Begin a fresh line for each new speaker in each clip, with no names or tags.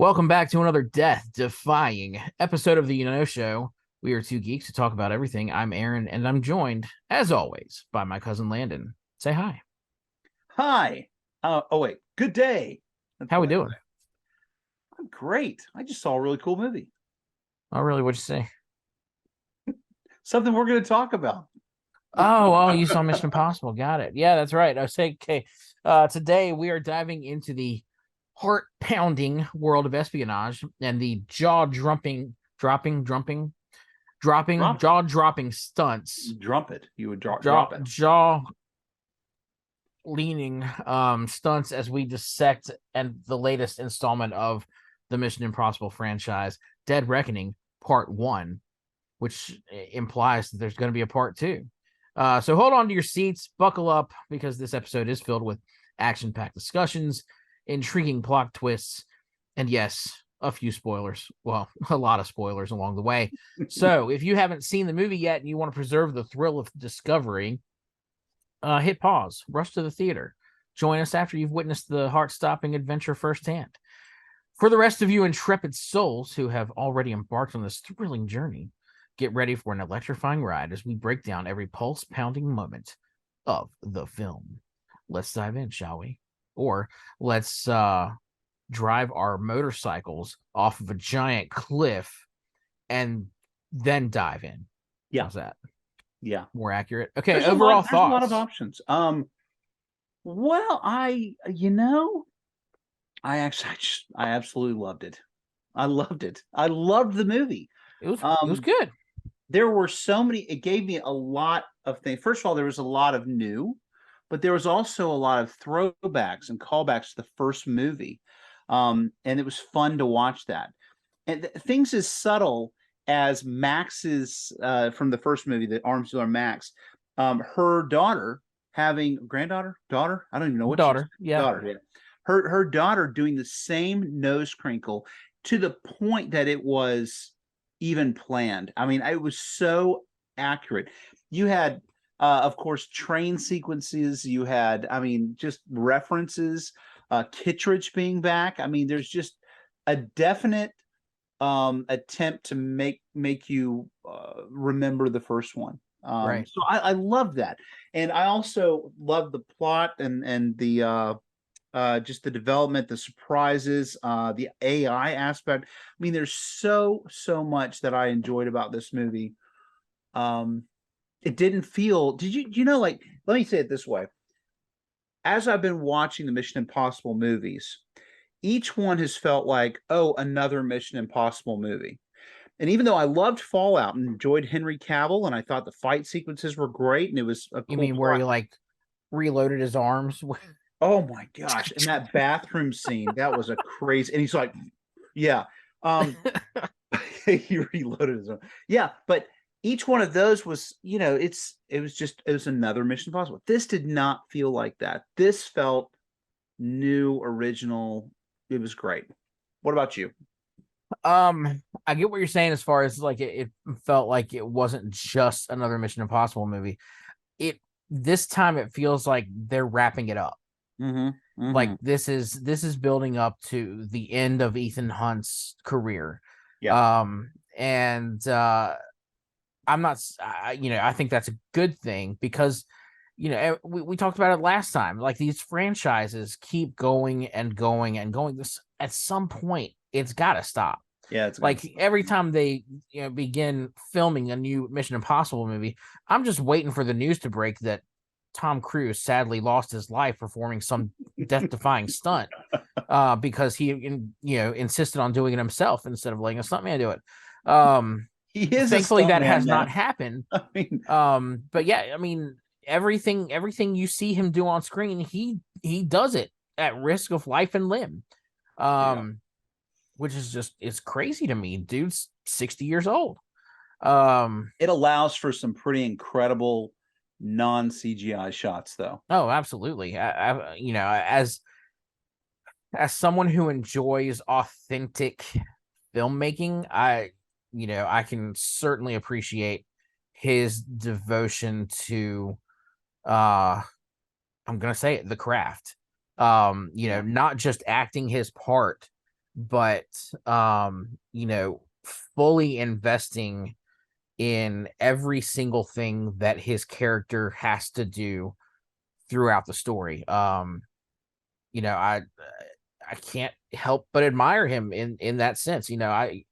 Welcome back to another death-defying episode of the Show. We are two geeks to talk about everything. I'm Aaron, and I'm joined, as always, by my cousin Landon. Say hi.
Hi. Wait. Good day.
How we doing?
I'm great. I just saw a really cool movie.
Oh, really? What'd you say?
Something we're going to talk about.
Oh, you saw Mission Impossible. Got it. Yeah, that's right. I was saying, okay. Today we are diving into the heart-pounding world of espionage and the jaw-dropping stunts.
Drop it. You would drop it.
Jaw-leaning stunts as we dissect and the latest installment of the Mission Impossible franchise, Dead Reckoning Part 1, which implies that there's going to be a Part 2. So hold on to your seats, buckle up, because this episode is filled with action-packed discussions, intriguing plot twists, and yes, a few spoilers. Well, a lot of spoilers along the way. So if you haven't seen the movie yet and you want to preserve the thrill of discovery, hit pause, rush to the theater. Join us after you've witnessed the heart-stopping adventure firsthand. For the rest of you intrepid souls who have already embarked on this thrilling journey, get ready for an electrifying ride as we break down every pulse-pounding moment of the film. Let's dive in, shall we? Or let's drive our motorcycles off of a giant cliff and then dive in.
Yeah.
How's that?
Yeah.
More accurate. Okay,
There's
overall
thoughts.
There's a
lot of options. Well, I absolutely loved it. I loved it. I loved the movie.
It was good.
There were so many, it gave me a lot of things. First of all, there was a lot of new, but there was also a lot of throwbacks and callbacks to the first movie. And it was fun to watch that. And things as subtle as Max's, from the first movie, the Arms Dealer Max, her daughter having daughter, I don't even know what
daughter.
Her daughter doing the same nose crinkle to the point that it was even planned. I mean, it was so accurate. You had of course train sequences, you had just references, Kittredge being back. I mean, there's just a definite attempt to make you remember the first one.
Right.
So I love that. And I also love the plot and the just the development, the surprises, the AI aspect. I mean, there's so much that I enjoyed about this movie. It didn't feel. Let me say it this way. As I've been watching the Mission Impossible movies, each one has felt like, oh, another Mission Impossible movie. And even though I loved Fallout and enjoyed Henry Cavill, and I thought the fight sequences were great, and it was a cool.
You mean where he reloaded his arms?
Oh my gosh. And that bathroom scene, that was a crazy, and he's like, yeah. He reloaded his arm. Yeah, but each one of those was, it was another Mission Impossible. This did not feel like that. This felt new, original. It was great. What about you?
I get what you're saying as far as it felt like it wasn't just another Mission Impossible movie. This time it feels like they're wrapping it up.
Mm-hmm, mm-hmm.
Like this is building up to the end of Ethan Hunt's career.
Yeah.
I'm not, I think that's a good thing because, we talked about it last time. Like these franchises keep going and going and going. This at some point it's got to stop.
Yeah, it's
like every time they begin filming a new Mission Impossible movie, I'm just waiting for the news to break that Tom Cruise sadly lost his life performing some death-defying stunt because he insisted on doing it himself instead of letting a stuntman do it.
He is
thankfully that has
now.
not happened. But yeah, I mean, everything you see him do on screen, he does it at risk of life and limb. Which is it's crazy to me. Dude's 60 years old.
It allows for some pretty incredible non-CGI shots, though.
Oh, absolutely. As someone who enjoys authentic filmmaking, I can certainly appreciate his devotion to I'm gonna say it, the craft. Not just acting his part, but you know, fully investing in every single thing that his character has to do throughout the story. You know, I can't help but admire him in that sense. You know, I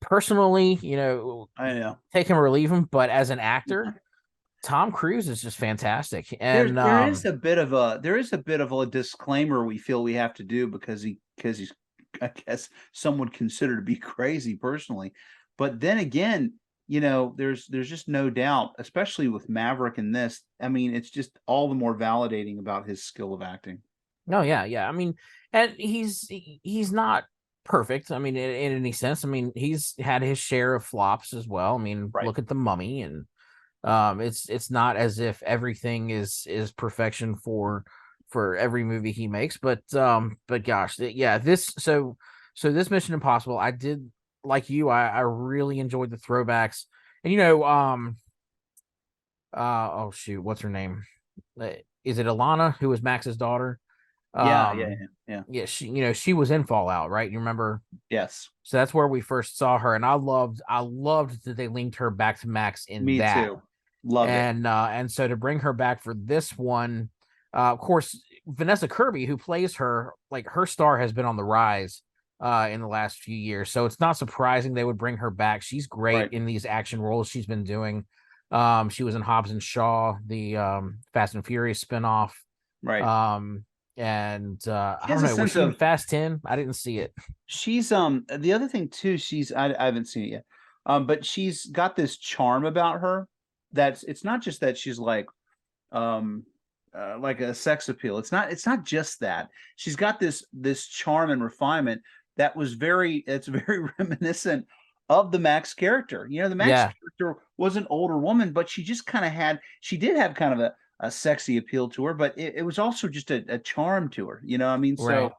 personally, you know,
I know.
take him or leave him, but as an actor, Tom Cruise is just fantastic.
There's
And
there is a bit of a disclaimer we feel we have to do because he's, I guess some would consider to be crazy personally. But then again, you know, there's just no doubt, especially with Maverick in this. I mean, it's just all the more validating about his skill of acting.
no, yeah, yeah. I mean, and he's not perfect. I mean, in any sense. I mean, he's had his share of flops as well. I mean,
Right.
look at the Mummy, and it's not as if everything is perfection for every movie he makes. But gosh, yeah, this Mission Impossible, I did like you. I really enjoyed the throwbacks, and you know, oh shoot, what's her name? Is it Alana, who was Max's daughter?
Yeah, yeah,
Um,
yeah, yeah.
yeah, she, you know, she was in Fallout, right? You remember?
Yes.
So that's where we first saw her, and I loved that they linked her back to Max in
Me
that.
too. Loved it.
And so to bring her back for this one, of course, Vanessa Kirby, who plays her, like her star has been on the rise in the last few years. So it's not surprising they would bring her back. She's great
Right.
in these action roles she's been doing. She was in Hobbs and Shaw, the Fast and Furious spinoff.
Right.
Um, and I
She has
don't
a
know, was
sense
she in
of
Fast 10? I didn't see it.
she's the other thing too, I haven't seen it yet. But she's got this charm about her that's it's not just that she's um like a sex appeal. It's not just that. She's got this charm and refinement that was it's very reminiscent of the Max character. You know, the Max
Yeah,
character was an older woman, but she just kind of she did have kind of a sexy appeal to her, but it was also just a charm to her. You know, what I mean,
right.
so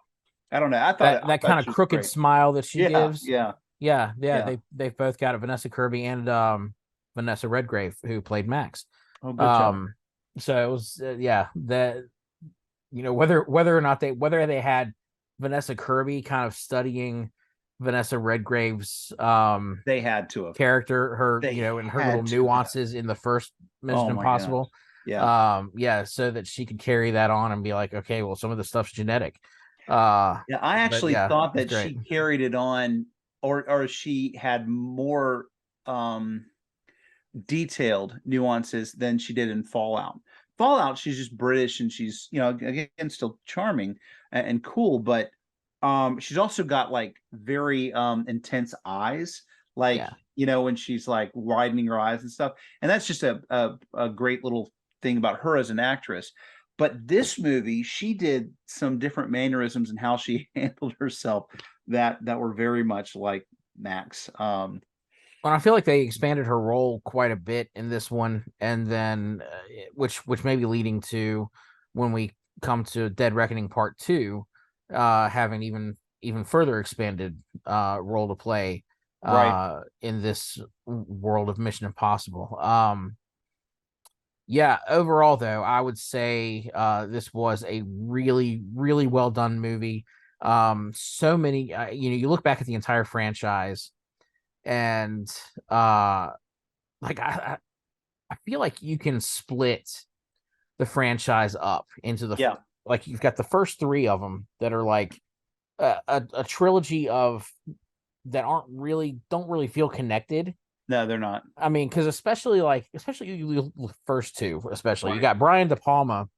I don't know. I
That
thought
kind of
she was
crooked
great.
smile that she
Yeah,
gives.
yeah,
Yeah,
yeah.
they've both got it. Vanessa Kirby and Vanessa Redgrave, who played Max.
Oh, good job.
Um, so it was yeah, that you know, whether or not whether they had Vanessa Kirby kind of studying Vanessa Redgrave's
They had to have.
character, her, you
They
know, and her little
had to have.
nuances in the first
Oh
Mission
my gosh.
Impossible.
Yeah.
Yeah, so that she could carry that on and be like, okay, well, some of the stuff's genetic.
Yeah, I
But
actually
yeah,
thought
it's
that
great.
she carried it on or she had more um detailed nuances than she did in Fallout. Fallout, she's just British and she's, you know, again still charming and cool, but she's also got like very intense eyes, like,
Yeah.
you know, when she's like widening her eyes and stuff. And that's just a great little thing about her as an actress. But this movie, she did some different mannerisms and how she handled herself that were very much like Max.
Well, I feel like they expanded her role quite a bit in this one, and then which may be leading to when we come to Dead Reckoning Part Two, having even further expanded role to play
Right.
in this world of Mission Impossible. Yeah, overall though, I would say this was a really well done movie. So many, you know, you look back at the entire franchise and uh like I feel like you can split the franchise up into
Yeah.
like you've got the first three of them that are like a trilogy of that aren't really don't really feel connected.
No, they're not.
I mean, because especially you first two, especially you
Right.
got Brian De Palma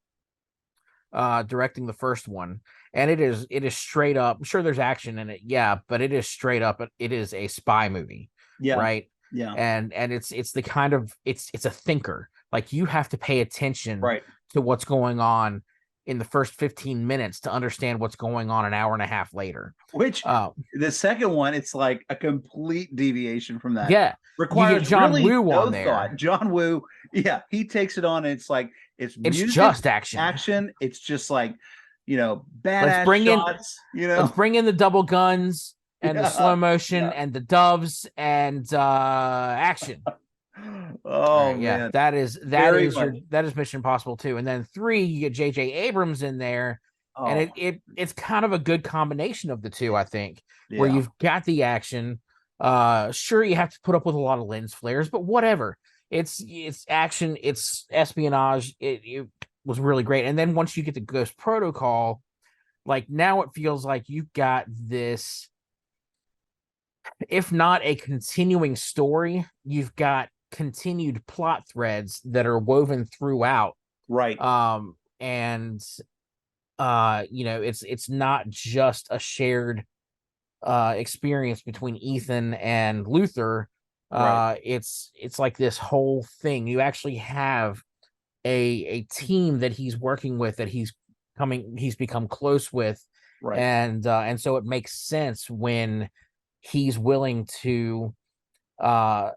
directing the first one, and it is straight up. I'm sure there's action in it, yeah, but it is straight up. It is a spy movie,
Yeah.
right?
Yeah.
And it's the kind of it's a thinker. Like you have to pay attention
Right.
to what's going on in the first 15 minutes to understand what's going on an hour and a half later.
Which
Uh,
the second one, it's like a complete deviation from that.
yeah, you get
Requires
John
really
Woo on
no
there.
thought. John Woo, yeah, he takes it on and it's like it's
It's
music,
just action.
action, it's just like, you know,
Let's
badass
bring in
shots, you
let's
know.
bring in the double guns and the
Yeah.
slow motion
Yeah.
and the doves and action. All
Oh
right, yeah,
man.
that is
Very much.
Mission Impossible 2, and then 3 you get J.J. Abrams in there, and
Oh,
it's kind of a good combination of the two, I think, where
yeah.
you've got the action. Sure, you have to put up with a lot of lens flares, but whatever. It's action, it's espionage. It was really great. And then once you get to Ghost Protocol, like now it feels like you've got this, if not a continuing story, you've got continued plot threads that are woven throughout.
Right.
And it's not just a shared experience between Ethan and Luther.
Right.
It's like this whole thing. You actually have a team that he's working with, that he's become close with,
Right.
and so it makes sense when he's willing to uh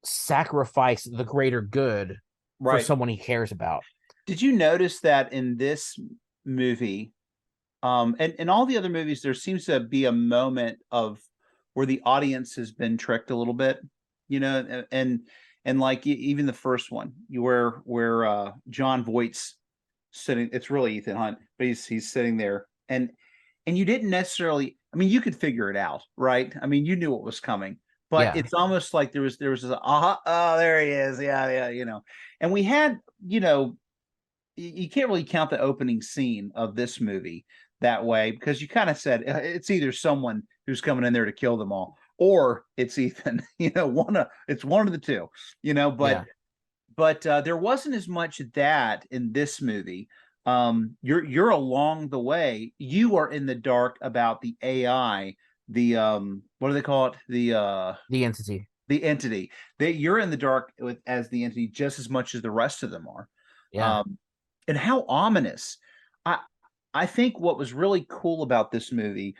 sacrifice the greater good for
Right.
someone he cares about.
Did you notice that in this movie, and all the other movies, there seems to be a moment of where the audience has been tricked a little bit, and like even the first one, where John Voight's sitting, it's really Ethan Hunt, but he's sitting there, and you didn't necessarily, I mean, you could figure it out, right? I mean, you knew what was coming, but
Yeah,
it's almost like there was this, oh, there he is, yeah, yeah, and we had, you can't really count the opening scene of this movie that way, because you kind of said it's either someone who's coming in there to kill them all, or it's Ethan. It's one of the two. But
yeah,
there wasn't as much of that in this movie. You're along the way. You are in the dark about the AI, the what do they call it?
the entity.
The entity. You're in the dark with as the entity just as much as the rest of them are.
Yeah,
Um, and how ominous. I I think what was really cool about this movie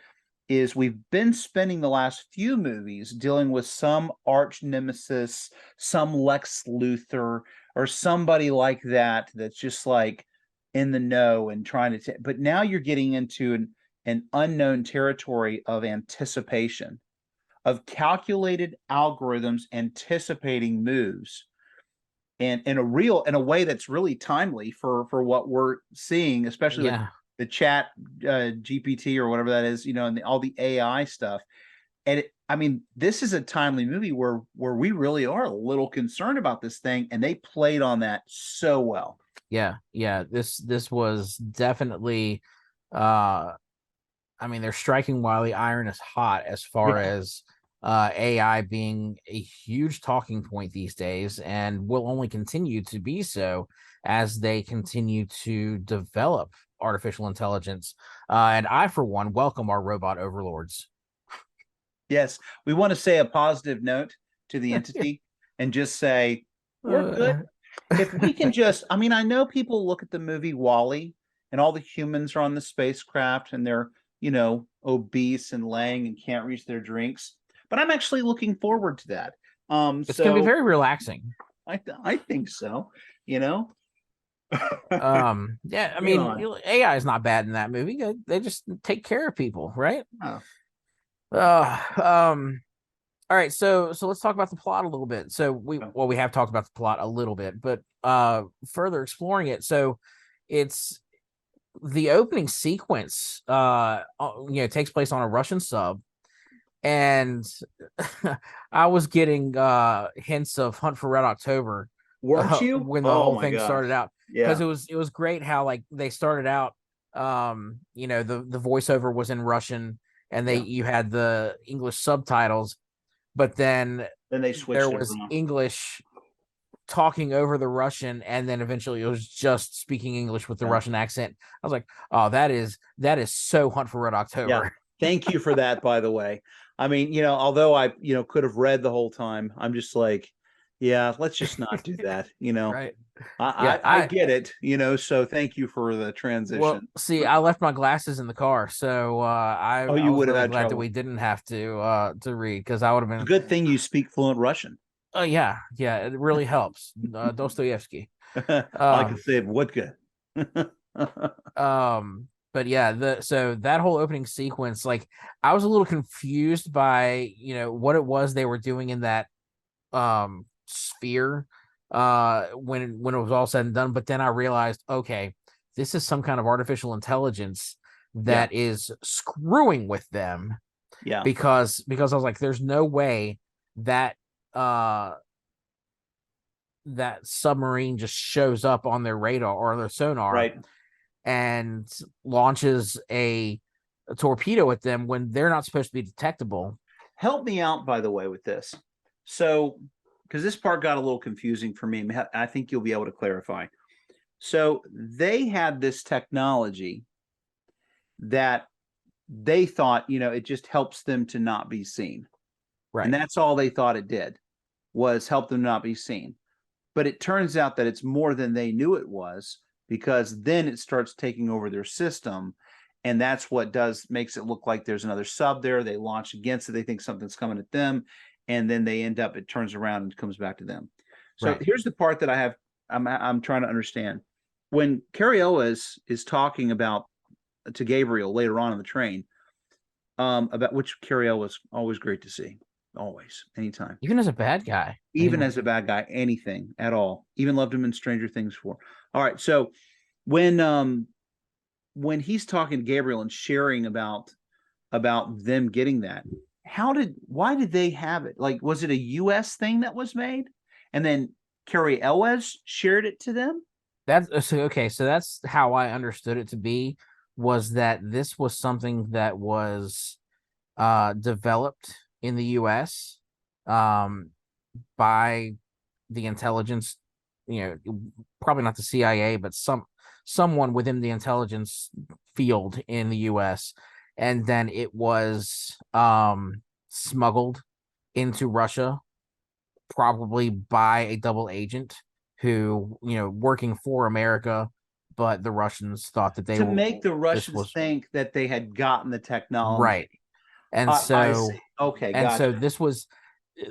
is we've been spending the last few movies dealing with some arch nemesis, some Lex Luthor, or somebody like that that's just like in the know and trying to. But now you're getting into an unknown territory of anticipation, of calculated algorithms anticipating moves, and in a way that's really timely for what we're seeing, especially with
yeah,
the chat GPT or whatever that is, and all the AI stuff. And I mean, this is a timely movie where we really are a little concerned about this thing, and they played on that so well.
yeah. This was definitely uh I mean, they're striking while the iron is hot as far
Yeah.
as AI being a huge talking point these days, and will only continue to be so as they continue to develop artificial intelligence. And I, for one, welcome our robot overlords.
Yes, we want to say a positive note to the entity and just say we're good.
Uh,
If we can just, I mean, I know people look at the movie Wall-E and all the humans are on the spacecraft and they're, obese and laying and can't reach their drinks. But I'm actually looking forward to that.
it's going to be
So
very relaxing.
I think so, you know.
Yeah, I
Bring it
mean,
on.
AI is not bad in that movie. They just take care of people, right?
Oh,
Uh, um, All right, so let's talk about the plot a little bit. So
oh,
we have talked about the plot a little bit, but further exploring it. So it's the opening sequence takes place on a Russian sub, and I was getting hints of Hunt for Red October
weren't you?
when the
Oh
whole
my
thing
gosh.
started out, because
Yeah.
it was great how like they started out, the voiceover was in Russian, and
Yeah.
you had the English subtitles, but then
Then they
there
switched it
was
around.
English talking over the Russian, and then eventually it was just speaking English with the
Yeah.
Russian accent. I was like, oh, that is so Hunt for Red
Yeah.
October.
Thank you for that, by the way. I mean, although I, could have read the whole time, I'm just like, yeah, let's just not do that.
Right.
I,
Yeah,
I get it, so thank you for the
well,
transition.
see, I left my glasses in the car, so
Oh,
I
you
was
would have
really
had
glad that
trouble.
we didn't have to read, because I would have
It's a
been.
good thing you speak fluent Russian.
Oh yeah, yeah, it really helps. Dostoevsky.
I can
Um,
say what good.
but yeah, so that whole opening sequence, like I was a little confused by what it was they were doing in that sphere when it was all said and done, but then I realized, okay, this is some kind of artificial intelligence
Yeah.
that is screwing with them,
Yeah.
because I was like, there's no way that that submarine just shows up on their radar or their sonar
Right.
and launches a torpedo at them when they're not supposed to be detectable.
Help me out, by the way, with this. So, because this part got a little confusing for me, I think you'll be able to clarify. So they had this technology that they thought, it just helps them to not be seen.
Right.
And that's all they thought it did, was help them not be seen. But it turns out that it's more than they knew it was, because then it starts taking over their system. And that's what makes it look like there's another sub there. They launch against it. They think something's coming at them. And then it turns around and comes back to them. So
Right.
here's the part that I'm trying to understand. When Carrie Elwes is talking about to Gabriel later on in the train, about which Carrie Elwes always great to see. Always, anytime.
Even as a bad guy.
Even as a bad guy, anything at all. Even loved him in Stranger Things 4. All right, so when he's talking to Gabriel and sharing about them getting that, why did they have it? Like, was it a US thing that was made? And then Carrie Elwes shared it to them?
Okay, so that's how I understood it to be, was that this was something that was developed in the US by the intelligence, probably not the CIA, but someone within the intelligence field in the US, and then it was smuggled into Russia, probably by a double agent who, working for America, but the Russians thought that
to make the Russians think that they had gotten the technology.
Right. And
I see. Okay,
and
gotcha.
so this was,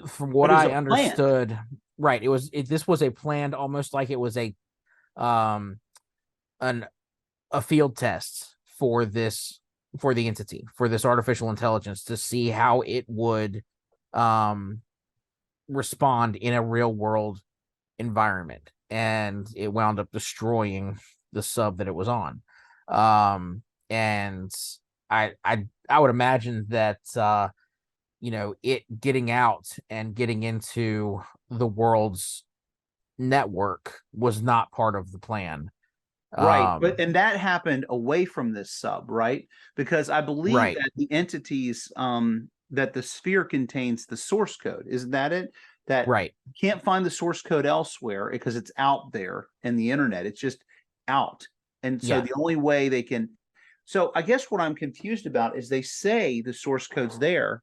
from what I understood, right, this was a planned, almost like it was a field test for the entity, for this artificial intelligence, to see how it would respond in a real world environment, and it wound up destroying the sub that it was on. And I would imagine that it getting out and getting into the world's network was not part of the plan.
Right. And that happened away from this sub, right? Because I believe that the entities, that the sphere contains the source code. Isn't that it? That you can't find the source code elsewhere because it's out there in the internet. It's just out. And so the only way they can. So I guess what I'm confused about is they say the source code's there,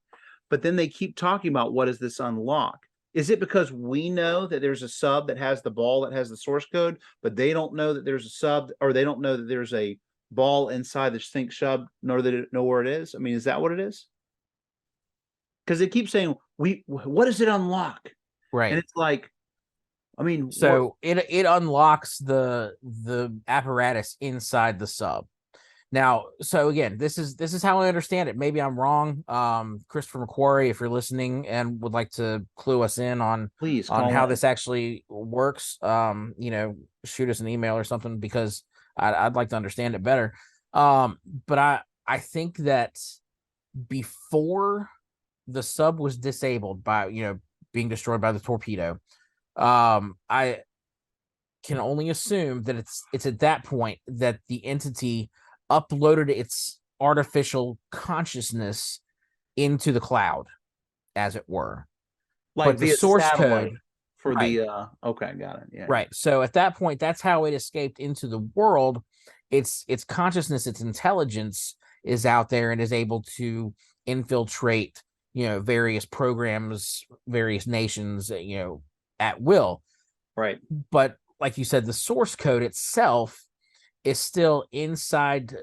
but then they keep talking about what does this unlock? Is it because we know that there's a sub that has the ball that has the source code, but they don't know that there's a sub, or they don't know that there's a ball inside the sync sub, nor that they know where it is? I mean, is that what it is? Because they keep saying, what does it unlock?
Right.
And it's like, I mean,
so it unlocks the apparatus inside the sub. Now, so again, this is how I understand it. Maybe I'm wrong. Christopher McQuarrie, if you're listening and would like to clue us in on how this actually works, shoot us an email or something, because I'd like to understand it better. But I think that before the sub was disabled by, being destroyed by the torpedo, I can only assume that it's at that point that the entity uploaded its artificial consciousness into the cloud, as it were.
Like
but the source code
for the okay, got it. Yeah.
Right. So at that point, that's how it escaped into the world. Its consciousness, its intelligence is out there and is able to infiltrate, various programs, various nations, at will.
Right.
But like you said, the source code itself is still inside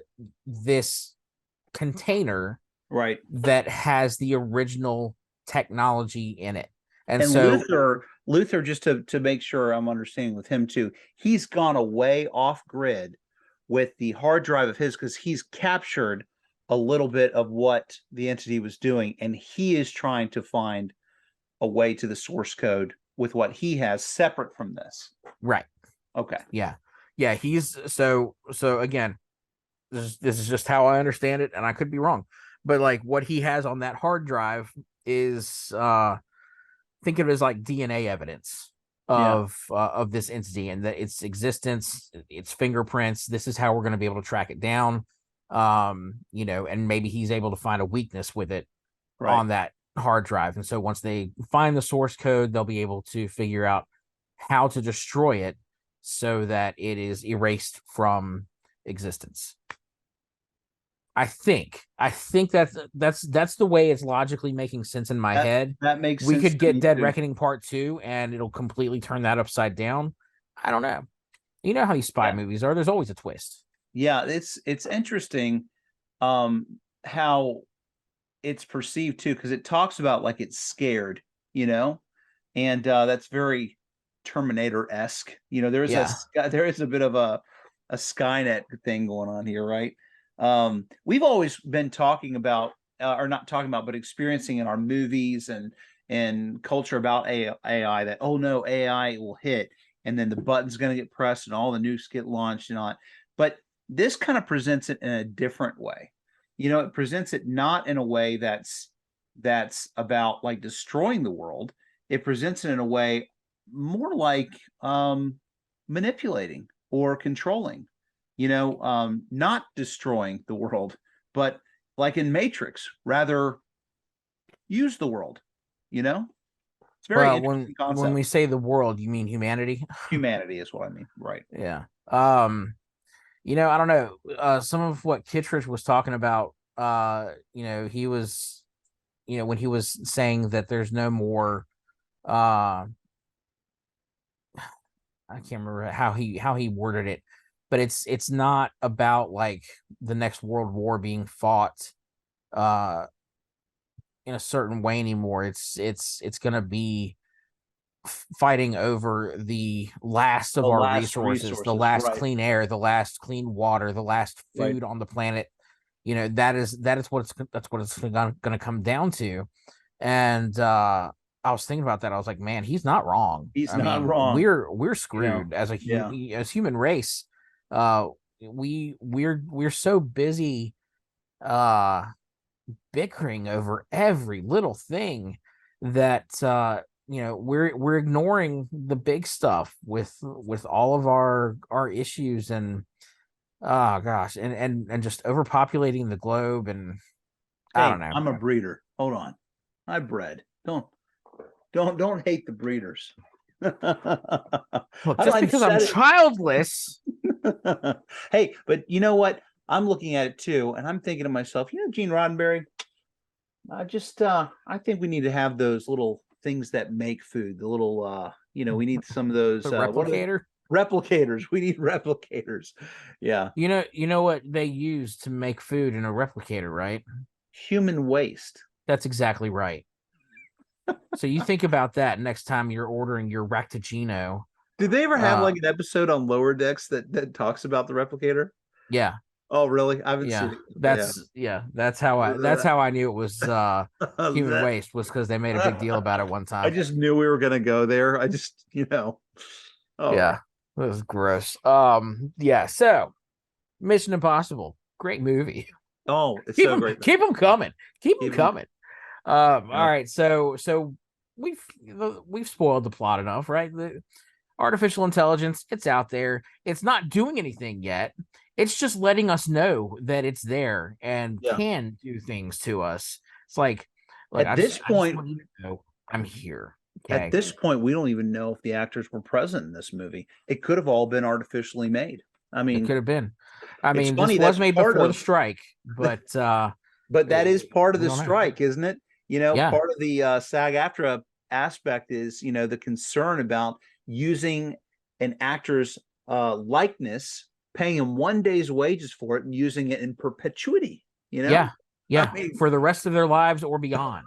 this container,
right,
that has the original technology in it.
And so Luther, just to make sure I'm understanding with him too, he's gone away off grid with the hard drive of his, because he's captured a little bit of what the entity was doing, and he is trying to find a way to the source code with what he has separate from this.
Right.
Okay.
Yeah. Yeah, he's so again, this is just how I understand it, and I could be wrong. But like what he has on that hard drive is think of it as like DNA evidence
Yeah,
of this entity and that its existence, its fingerprints. This is how we're going to be able to track it down. And maybe he's able to find a weakness with it
right.
on that hard drive. And so once they find the source code, they'll be able to figure out how to destroy it so that it is erased from existence. I think that's the way it's logically making sense in my
That
head.
that makes
We
sense
could
to
get
me
Dead
too.
Reckoning Part 2 and it'll completely turn that upside down. I don't know. You know how these spy
Yeah,
movies are. There's always a twist.
yeah. It's interesting, um, how it's perceived too, because it talks about like it's scared, you know, and that's very Terminator-esque.
Yeah.
There is a bit of a Skynet thing going on here, right? We've always been talking about, or not talking about, but experiencing in our movies and culture about AI, that, oh no, AI will hit, and then the button's going to get pressed and all the nukes get launched and all that. But this kind of presents it in a different way. It presents it not in a way that's about like destroying the world. It presents it in a way more like, manipulating or controlling, not destroying the world, but like in Matrix, rather use the world. You know, it's a very
Well, when
interesting
when
concept.
we say the world, you mean humanity?
Humanity is what I mean, right?
Yeah. I don't know. Some of what Kittredge was talking about, he was, when he was saying that there's no more I can't remember how he worded it, but it's not about like the next world war being fought uh in a certain way anymore. It's gonna be fighting over the last
The
of our
last
resources, the
resources,
last
right?
clean air, the last clean water, the last
Right.
food on the planet. That's what it's gonna come down to. And I was thinking about that. I was like, man, he's not wrong.
He's
I
not
mean,
wrong.
we're
You know,
screwed as a
yeah.
human race. Uh, we're so busy uh bickering over every little thing that we're ignoring the big stuff with all of our issues and oh gosh and just overpopulating the globe and I don't
Hey,
know.
I'm a breeder. Hold on. I bred. Don't hate the breeders.
Look,
I
just
don't
because I'm
said
childless.
it. Hey, but you know what? I'm looking at it too, and I'm thinking to myself, Gene Roddenberry, I think we need to have those little things that make food. The little, we need some of
The
those. What are
replicator.
replicators? We need replicators. Yeah,
You know what they use to make food in a replicator, right?
human waste.
That's exactly right. So you think about that next time you're ordering your Ractigino.
Did they ever have
Uh
like an episode on Lower Decks that talks about the replicator?
yeah,
Oh, really? I haven't seen
yeah.
it. Yeah.
That's how I knew it was human
That
waste was because they made a big deal about it one
I
time.
just knew we were gonna go there. All right.
Yeah. It was gross. Yeah, so Mission Impossible, great movie.
Oh, it's
Keep
so
them
great, man.
keep them coming. Keep them
Keep 'em-
coming. All
yeah.
right, so we've spoiled the plot enough, right? The artificial intelligence, it's out there. It's not doing anything yet. It's just letting us know that it's there and
Yeah.
can do things to us. It's like, look,
At this
I just
point,
want you to know I'm here.
at
Okay.
this point, we don't even know if the actors were present in this movie. It could have all been artificially made. I
It
mean,
could have been. I
it's
mean, this
funny
was
that's
made
part
before the
of,
strike, but
but that is part of
we
the
don't know.
strike, isn't it?
Yeah.
Part of the SAG-AFTRA aspect is, the concern about using an actor's likeness, paying him one day's wages for it, and using it in perpetuity.
Yeah.
I
Yeah.
mean,
For the rest of their lives or beyond.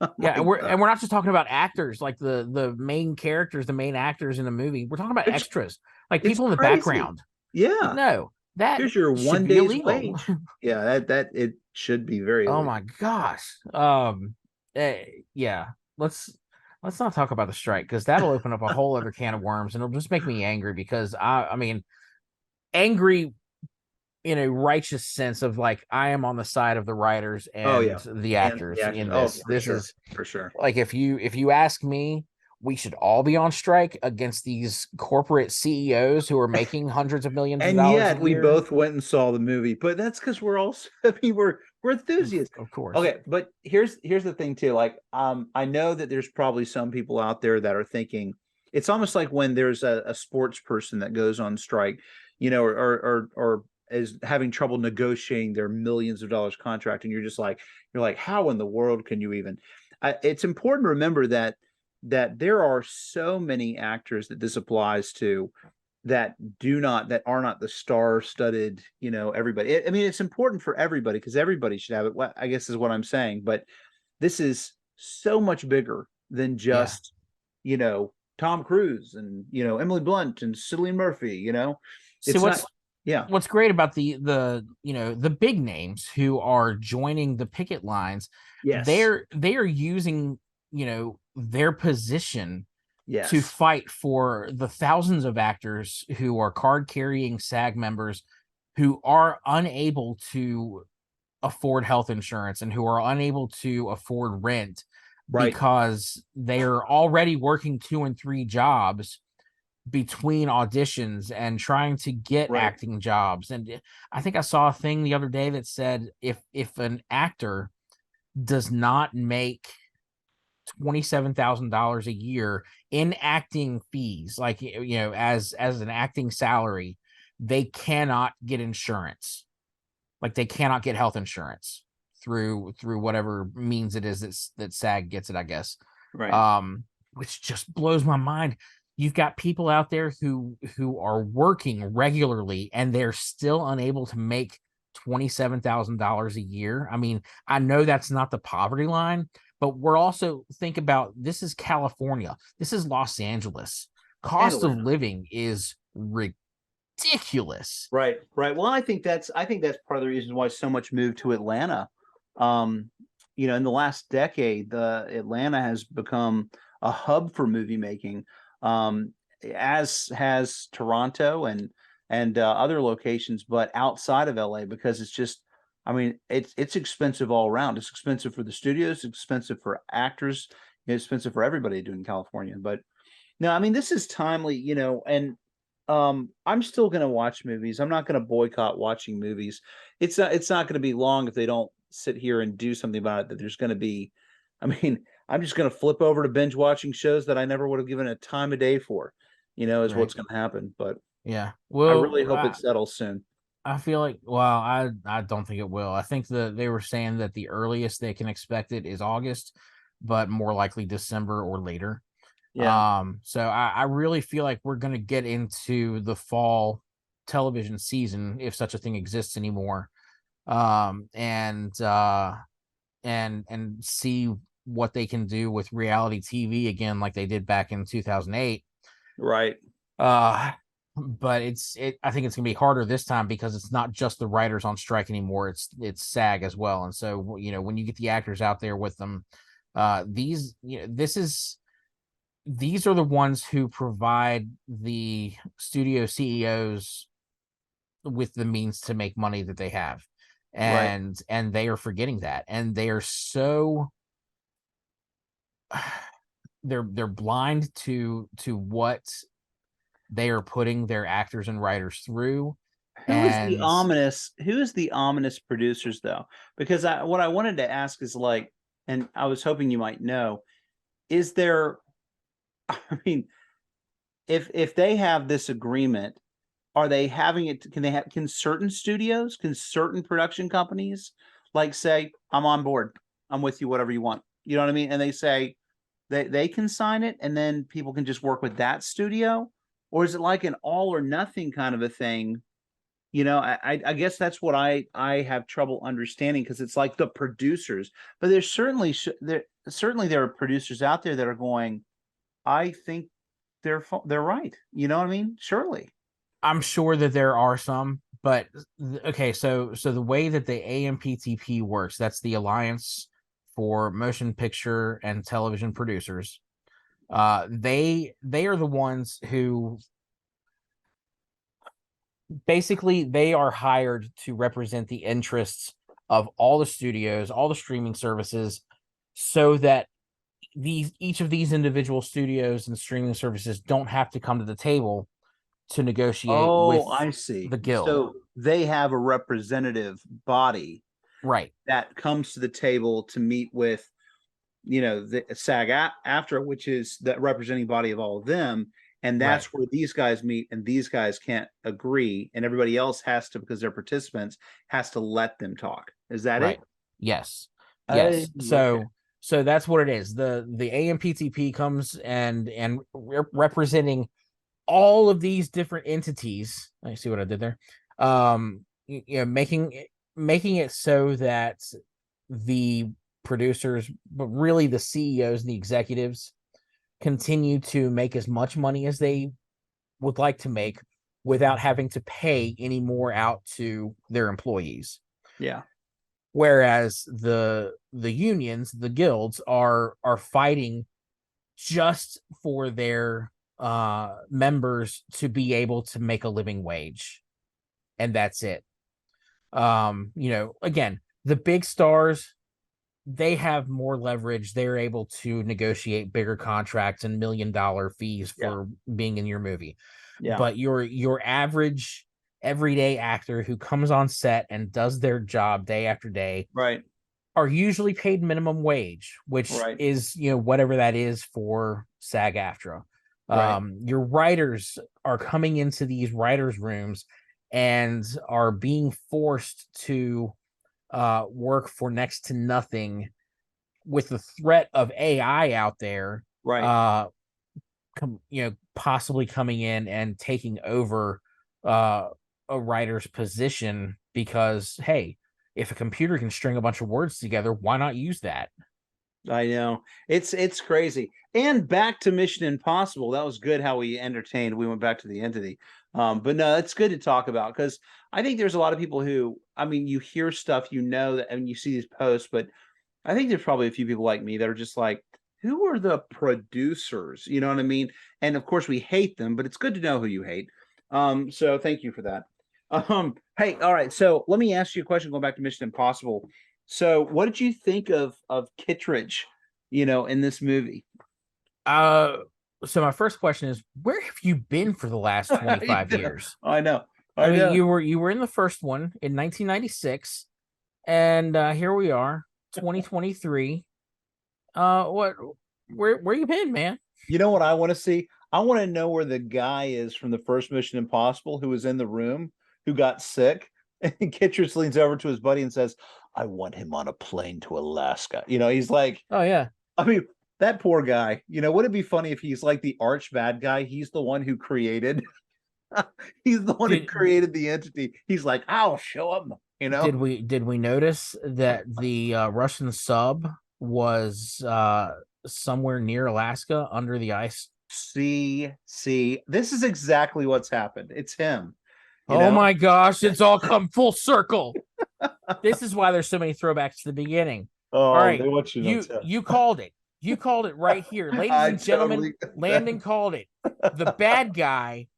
oh
Yeah,
my God,
and we're not just talking about actors like the main characters, the main actors in the movie. We're talking about
it's
extras, like
it's
people in the
crazy.
background.
Yeah,
No, that
here's your
should
one
be
day's
illegal.
wage. Yeah, that it should be very
Oh
illegal.
my gosh. Yeah. Let's not talk about the strike because that'll open up a whole other can of worms and it'll just make me angry because I mean angry in a righteous sense of like I am on the side of the writers
Oh
and
yeah,
the
and the
actors
actors.
in
Oh,
this.
for
This
sure,
is
for sure.
like if you ask me, we should all be on strike against these corporate CEOs who are making hundreds of millions of
And
dollars a
yet we
year.
both went and saw the movie, but that's because we're all I mean we're enthusiasts.
Of course.
Okay, but here's the thing too. Like I know that there's probably some people out there that are thinking it's almost like when there's a sports person that goes on strike, or is having trouble negotiating their millions of dollars contract, and you're like, how in the world can you even? It's important to remember that there are so many actors that this applies to that are not the star-studded, everybody. I mean, it's important for everybody because everybody should have it. I guess is what I'm saying. But this is so much bigger than
Yeah.
just, Tom Cruise and Emily Blunt and Cillian Murphy.
See
It's not. Yeah.
what's great about the the big names who are joining the picket lines,
Yes.
they are using their position to
Yes.
fight for the thousands of actors who are card carrying SAG members who are unable to afford health insurance and who are unable to afford rent
Right.
because they are already working 2 and 3 jobs between auditions and trying to get
Right.
acting jobs. And I think I saw a thing the other day that said if an actor does not make $27,000 a year in acting fees, like as an acting salary, they cannot get insurance. Like they cannot get health insurance through whatever means it is that SAG gets it, I guess.
Right.
Um, which just blows my mind. You've got people out there who are working regularly and they're still unable to make $27,000 a year. I mean, I know that's not the poverty line, but we're also think about this is California. This is Los Angeles.
And
Cost of
Atlanta.
living is ridiculous.
Right, right. Well, I think that's part of the reason why so much moved to Atlanta. Um, in the last decade, the Atlanta has become a hub for movie making, as has Toronto and other locations, but outside of LA because it's just, I mean, it's expensive all around. It's expensive for the studios, it's expensive for actors, it's expensive for everybody to do in California. But no, I mean, this is timely, and I'm still gonna watch movies. I'm not gonna boycott watching movies. It's not gonna be long if they don't sit here and do something about it that there's gonna be. I mean, I'm just gonna flip over to binge watching shows that I never would have given a time of day for, is
Right.
what's gonna happen. But
Yeah.
I really
Well,
hope it settles soon.
I feel like, well, I don't think it will. I think that they were saying that the earliest they can expect it is August, but more likely December or later.
Yeah.
So I really feel like we're gonna get into the fall television season if such a thing exists anymore. And see what they can do with reality TV again, like they did back in 2008.
Right.
Uh, but I think it's gonna be harder this time because it's not just the writers on strike anymore. It's SAG as well. And so when you get the actors out there with them, these these are the ones who provide the studio CEOs with the means to make money that they have.
Right.
And they are forgetting that. And they are so they're blind to what they are putting their actors and writers through. And
Who is the ominous producers though? Because what I wanted to ask is like, and I was hoping you might know, is there, I mean, if they have this agreement, are they having it? Can certain studios, can certain production companies, like say, I'm on board, I'm with you, whatever you want. You know what I mean? And they say they can sign it, and then people can just work with that studio, or is it like an all or nothing kind of a thing? I guess that's what I have trouble understanding because it's like the producers, but there's certainly there are producers out there that are going, I think they're right. You know what I mean? Surely.
I'm sure that there are some, but okay, so the way that the AMPTP works, that's the Alliance for Motion Picture and Television Producers. They are the ones who basically they are hired to represent the interests of all the studios, all the streaming services, so that each of these individual studios and streaming services don't have to come to the table to negotiate with
Oh, I see.
the guild.
So they have a representative body
Right.
that comes to the table to meet with, the SAG-AFTRA, which is the representing body of all of them. And
Right.
that's where these guys meet, and these guys can't agree, and everybody else has to, because they're participants, has to let them talk. Is that it?
Right. Yes.
Oh,
Yes.
okay.
So that's what it is. The AMPTP comes and representing all of these different entities. I see what I did there. Making it so that the producers, but really the CEOs and the executives, continue to make as much money as they would like to make without having to pay any more out to their employees.
Yeah.
Whereas the unions, the guilds are fighting just for their members to be able to make a living wage, and that's it. Again, the big stars, they have more leverage. They're able to negotiate bigger contracts and $1 million fees
Yeah.
for being in your movie.
Yeah.
But your average everyday actor who comes on set and does their job day after day
Right.
are usually paid minimum wage, which
Right.
is, whatever that is for SAG-AFTRA.
Right.
Your writers are coming into these writers' rooms and are being forced to work for next to nothing with the threat of AI out there,
Right.
possibly coming in and taking over uh, a writer's position because, hey, if a computer can string a bunch of words together, why not use that?
I know. It's crazy. And back to Mission Impossible. That was good how we entertained. We went back to the entity. But no, it's good to talk about, because I think there's a lot of people who, I mean, you hear stuff, that, and you see these posts, but I think there's probably a few people like me that are just like, who are the producers? You know what I mean? And of course we hate them, but it's good to know who you hate. So thank you for that. Hey, all right. So let me ask you a question going back to Mission Impossible. So what did you think of Kittredge, in this movie?
Uh, so my first question is, where have you been for the last 25 years?
I know.
I
I
mean,
know.
you were in the first one in 1996, and here we are, 2023. What where you been, man?
You know what I want to see? I want to know where the guy is from the first Mission Impossible who was in the room, who got sick. And Kittredge leans over to his buddy and says, I want him on a plane to Alaska. He's like,
Oh yeah.
I mean, that poor guy. Would it be funny if he's like the arch bad guy? He's the one who created, he's the one who
Did
created the entity. He's like, I'll show him,
did we notice that the Russian sub was somewhere near Alaska under the ice?
See, this is exactly what's happened. It's him, you
Oh
know?
my gosh, it's all come full circle. This is why there's so many throwbacks to the beginning. All
Oh,
right,
they want you to know.
you called it. You called it right here, ladies
I
and gentlemen.
totally
Landon called it. The bad guy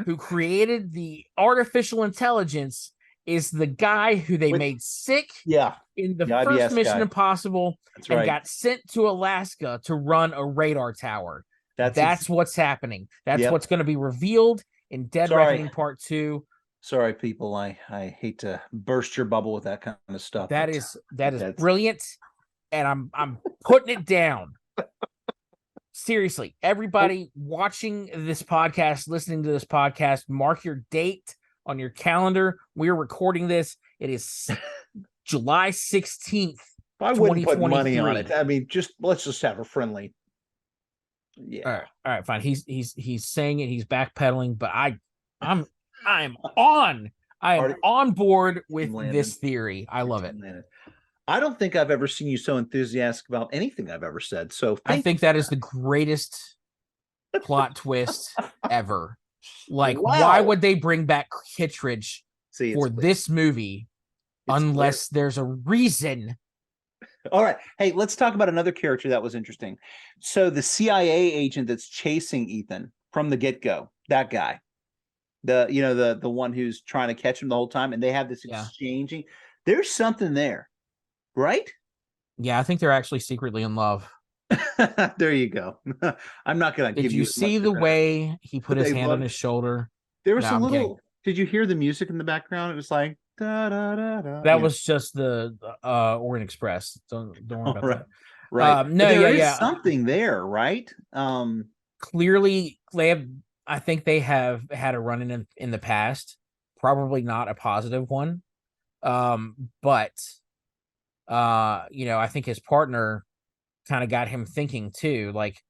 who created the artificial intelligence is the guy who they
with,
made sick
yeah,
in the
the
first
IBS
Mission
guy.
Impossible
That's
and
right.
got sent to Alaska to run a radar tower.
That's
What's happening. That's
yep.
what's going to be revealed in Dead Reckoning Part 2.
Sorry, people. I hate to burst your bubble with that kind of stuff.
That
but
is
that's
brilliant, and I'm putting it down. Seriously, everybody watching this podcast, listening to this podcast, mark your date on your calendar. We're recording this. It is July 16th.
I wouldn't put money on it. I mean, let's just have a friendly. Yeah.
All right, fine. He's saying it. He's backpedaling, but I'm on board with this theory. I love it.
I don't think I've ever seen you so enthusiastic about anything I've ever said. So
I think that is the greatest plot twist ever. Like,
wow.
Why would they bring back Kittredge for this movie unless there's a reason?
All right. Hey, let's talk about another character that was interesting. So the CIA agent that's chasing Ethan from the get-go, that guy. the one who's trying to catch him the whole time, and they have this
Yeah.
exchanging. There's something there, right?
Yeah, I think they're actually secretly in love.
There you go. I'm not going to
Did
give
you
you as much
see the
credit,
way he put
but
his
they
hand on
love.
his shoulder?
There was
No,
a
I'm kidding.
little. Did you hear the music in the background? It was like da da da da.
That was just the Orient Express. Don't worry
All
about
right,
that.
right. But
No,
there
yeah,
is
yeah.
something there, right?
Clearly, they have. I think they have had a run in the past. Probably not a positive one. But I think his partner kind of got him thinking too. Like,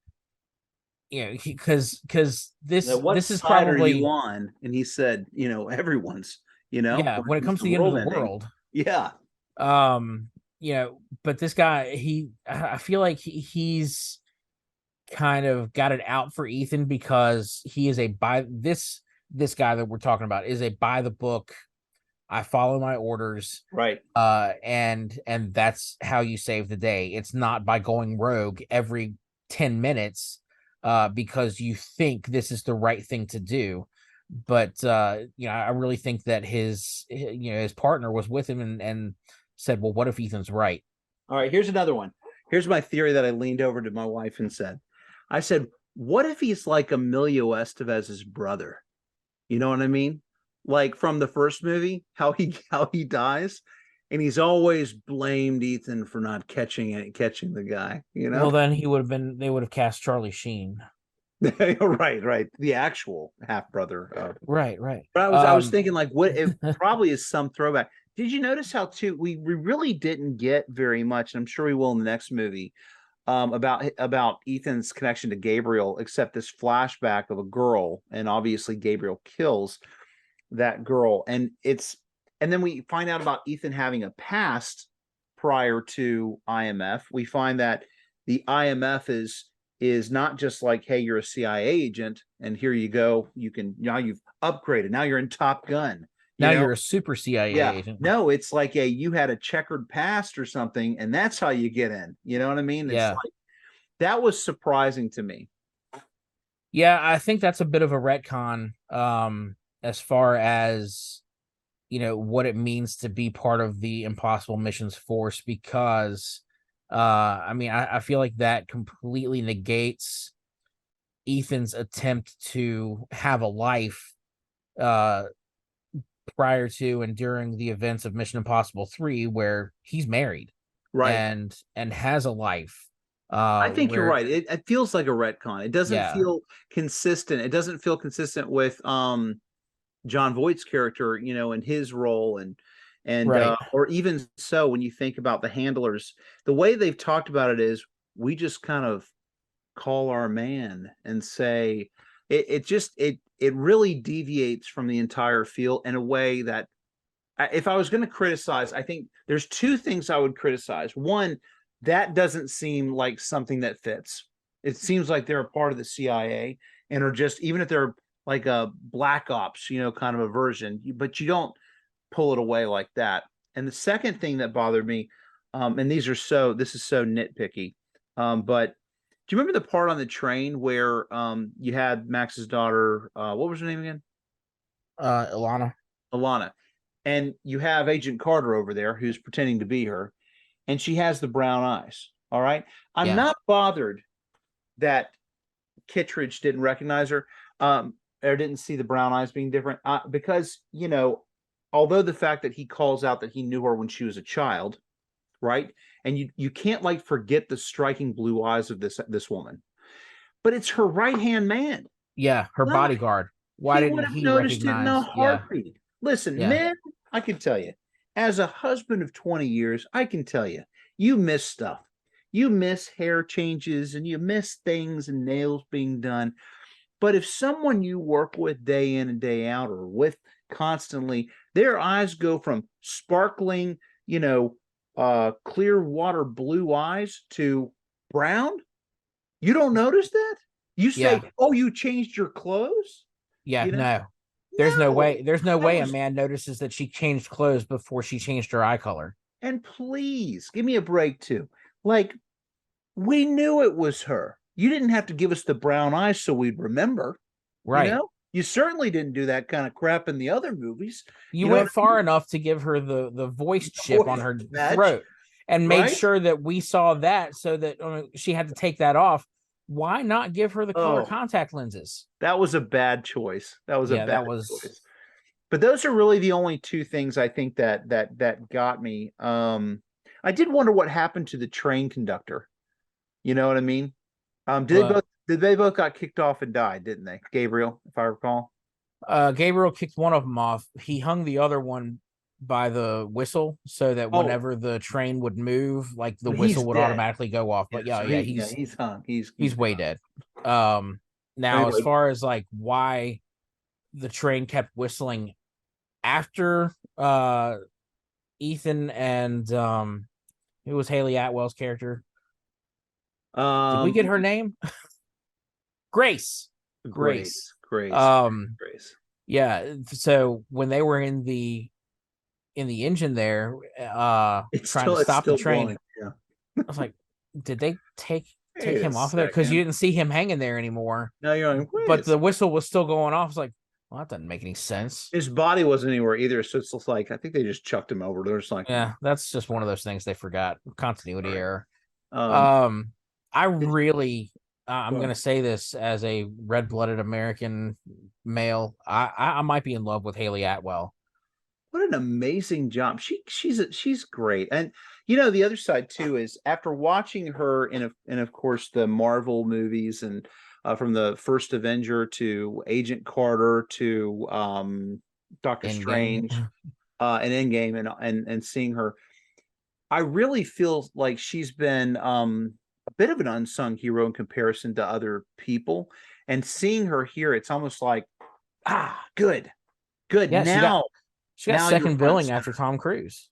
because
What
this is
side are you
probably,
on? And he said, everyone's.
yeah,
When
when
it
it
comes
comes
to
to
the
the end of
world
the
ending.
world.
Yeah,
But this guy, I feel like he's kind of got it out for Ethan because he is a by this guy that we're talking about is a by the book. I follow my orders,
right.
and that's how you save the day. It's not by going rogue every 10 minutes because you think this is the right thing to do. But I really think that his partner was with him and said, well, what if Ethan's right?
All right, here's another one. Here's my theory that I leaned over to my wife and said, I said, what if he's like Emilio Estevez's brother? You know what I mean? Like from the first movie, how he dies, and he's always blamed Ethan for not catching the guy.
Well, then they would have cast Charlie Sheen.
Right, right. The actual half brother.
Right, right.
But I was thinking like, what if probably is some throwback. Did you notice how too we really didn't get very much, and I'm sure we will in the next movie, about Ethan's connection to Gabriel, except this flashback of a girl, and obviously Gabriel kills that girl, and then we find out about Ethan having a past prior to IMF. We find that the IMF is not just like, hey, you're a CIA agent, and here you go, now you've upgraded, now you're in Top Gun, you
Now
know.
you're a super CIA
Yeah,
agent.
no, it's like you had a checkered past or something, and that's how you get in. You know what I mean? It's
Yeah.
like that was surprising to me.
Yeah, I think that's a bit of a retcon as far as what it means to be part of the Impossible Missions force because I mean I feel like that completely negates Ethan's attempt to have a life uh prior to and during the events of Mission Impossible 3 where he's married
Right.
and has a life
I think you're
where
right. It feels like a retcon. It doesn't
yeah,
feel consistent. It doesn't feel consistent with John Voight's character, in his role, and
right.
or even so when you think about the handlers, the way they've talked about it is we just kind of call our man and say it really deviates from the entire field in a way that if I was going to criticize, I think there's two things I would criticize. One, that doesn't seem like something that fits. It seems like they're a part of the CIA and are just, even if they're like a black ops, kind of a version, but you don't pull it away like that. And the second thing that bothered me, and this is so nitpicky, but do you remember the part on the train where you had Max's daughter? What was her name again?
Ilana.
Alana. And you have Agent Carter over there who's pretending to be her, and she has the brown eyes. All right. I'm
Yeah.
not bothered that Kittredge didn't recognize her, or didn't see the brown eyes being different, because, although the fact that he calls out that he knew her when she was a child, right? And you can't like forget the striking blue eyes of this woman, but it's her right hand man.
Yeah, her
Why?
bodyguard. Why
He would
didn't
have
he
noticed it in a
recognize? Yeah,
heartbeat. Listen,
yeah,
men, I can tell you, as a husband of 20 years, I can tell you, you miss stuff. You miss hair changes and you miss things and nails being done. But if someone you work with day in and day out or with constantly, their eyes go from sparkling, clear water blue eyes to brown, you don't notice that? You say,
yeah,
oh, you changed your clothes?
yeah.
You know?
No, there's no
No,
way. There's no
that
way a
was,
man notices that she changed clothes before she changed her eye color.
and please give me a break too. Like, we knew it was her. You didn't have to give us the brown eyes so we'd remember, you
Right.
know? You certainly didn't do that kind of crap in the other movies.
You
You know what
went far enough to give her the voice
I mean?
chip on her
Badge,
throat and made
right?
sure that we saw that, so that she had to take that off. Why not give her the color
Oh,
contact lenses?
that was a bad choice. That was a
Yeah,
bad
that was.
choice. But those are really the only two things I think that got me. I did wonder what happened to the train conductor. You know what I mean?
Well,
Did they both got kicked off and died, didn't they? Gabriel, if I recall.
Gabriel kicked one of them off. He hung the other one by the whistle so that
Oh,
whenever the train would move, like the
but
whistle
he's
would
dead.
automatically go off.
Yeah,
But yeah,
so
yeah,
he's hung. He's
he's way
gone.
dead. Um, now as
Anyway,
far as like why the train kept whistling after Ethan and who was Haley Atwell's character? Did we
um,
get her name? Grace. Grace.
Grace,
Um,
Grace.
yeah. So when they were in the engine there, trying to
It's
stop the
still
train,
blowing. Yeah.
I was like, did they take
Wait a
him off of there? Because you
second.
didn't see him hanging there anymore.
Now you're like, wait a
But the
second.
whistle was still going off. I was like, well, that doesn't make any sense.
His body wasn't anywhere either, so it's just like I think they just chucked him over. They're just like,
Yeah, that's just one of those things they forgot.
all
Continuity
right.
error.
Um,
Um, I
it's,
really, I'm
well,
gonna say this as a red-blooded American male. I might be in love with Haley Atwell.
what an amazing job. She's great. And you know, the other side too is after watching her in of course the Marvel movies and from the first Avenger to Agent Carter to Doctor
Endgame.
Strange and Endgame and seeing her, I really feel like she's been a bit of an unsung hero in comparison to other people. And seeing her here, it's almost like, good, good.
Yeah, she got
Now you're
second
front and
billing after
center.
Tom Cruise.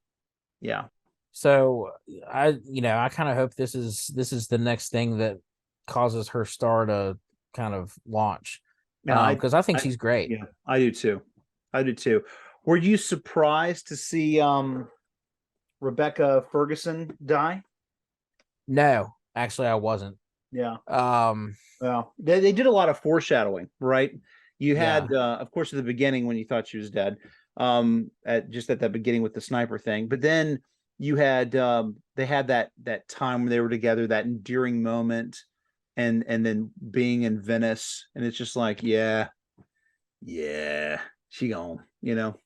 Yeah.
So I kind of hope this is the next thing that causes her star to kind of launch.
Yeah,
Because I think
I,
she's great.
yeah, I do too. I do too. Were you surprised to see Rebecca Ferguson die?
No, actually, I wasn't.
Yeah.
Um,
Well, they did a lot of foreshadowing, right? You
yeah,
had, of course, at the beginning when you thought she was dead, at that beginning with the sniper thing, but then you had, they had that time when they were together, that endearing moment, and then being in Venice, and it's just like, yeah, yeah, she gone, you know.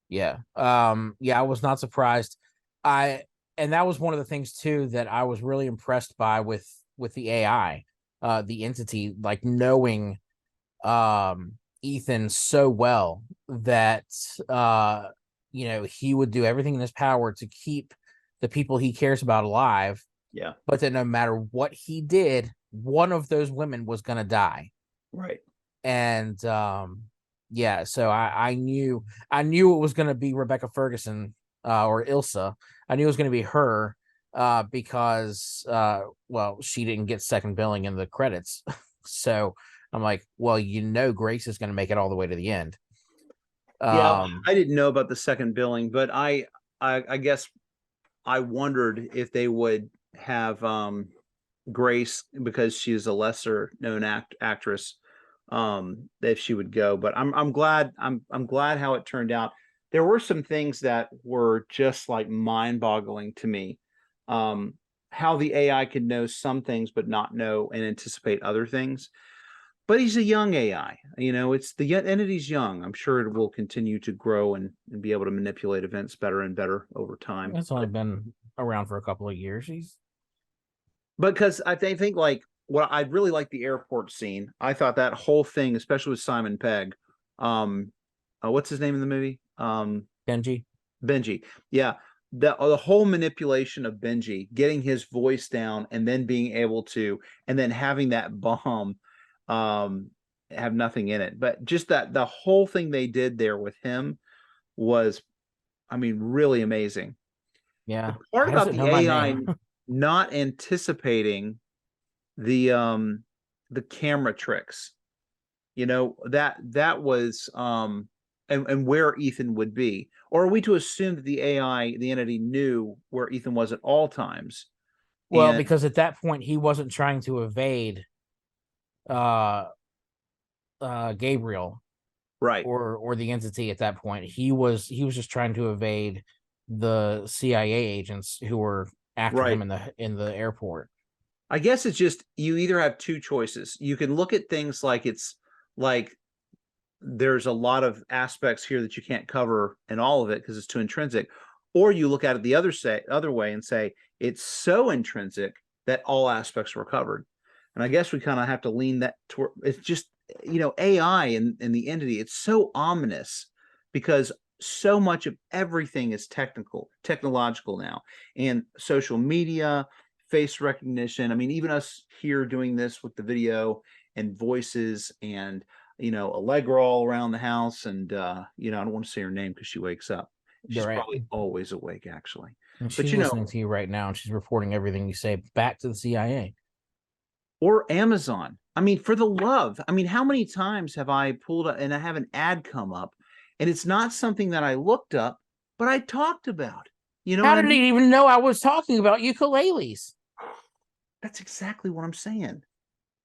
yeah. Yeah, I was not surprised. I and that was one of the things too that I was really impressed by with the AI, the entity, like knowing Ethan so well that he would do everything in his power to keep the people he cares about alive,
Yeah,
but that no matter what he did, one of those women was gonna die.
right.
And yeah, so I knew it was gonna be Rebecca Ferguson, or Ilsa. I knew it was gonna be her, because well, she didn't get second billing in the credits. So I'm like, well, Grace is gonna make it all the way to the end.
Yeah,
Um
I didn't know about the second billing, but I guess I wondered if they would have Grace, because she's a lesser known actress, if she would go. But I'm glad I'm glad how it turned out. There were some things that were just like mind-boggling to me. Um, how the AI could know some things but not know and anticipate other things. But he's a young AI. You know, it's the entity's young. I'm sure it will continue to grow and be able to manipulate events better and better over time.
it's only been around for a couple of years. He's
Because think like what I really like the airport scene. I thought that whole thing, especially with Simon Pegg, what's his name in the movie?
Benji.
Benji. Yeah, the whole manipulation of Benji, getting his voice down, and then being able to, and then having that bomb, um, have nothing in it. But just that the whole thing they did there with him was, I mean, really amazing. The
Yeah.
part
How does
about
it
the
know my
AI
name?
not anticipating the camera tricks, that was and where Ethan would be. Or are we to assume that the AI, the entity, knew where Ethan was at all times?
Well,
And
because at that point he wasn't trying to evade uh Gabriel.
Right.
or the entity at that point. He was just trying to evade the CIA agents who were after him
Right.
in the airport.
I guess it's just you either have two choices. You can look at things like it's like there's a lot of aspects here that you can't cover in all of it because it's too intrinsic, or you look at it the other way and say it's so intrinsic that all aspects were covered. And I guess we kind of have to lean that toward it's just AI and the entity. It's so ominous because so much of everything is technological now, and social media, face recognition. I mean, even us here doing this with the video and voices and Allegra all around the house. And I don't want to say her name because she wakes up. She's
You're right.
probably always awake, actually.
And
But
she's listening to you right now, and she's reporting everything you say back to the CIA.
or Amazon. I mean, for the love. I mean, how many times have I pulled up and I have an ad come up and it's not something that I looked up, but I talked about. You know
How
what I
did
mean?
he even know I was talking about ukuleles?
That's exactly what I'm saying.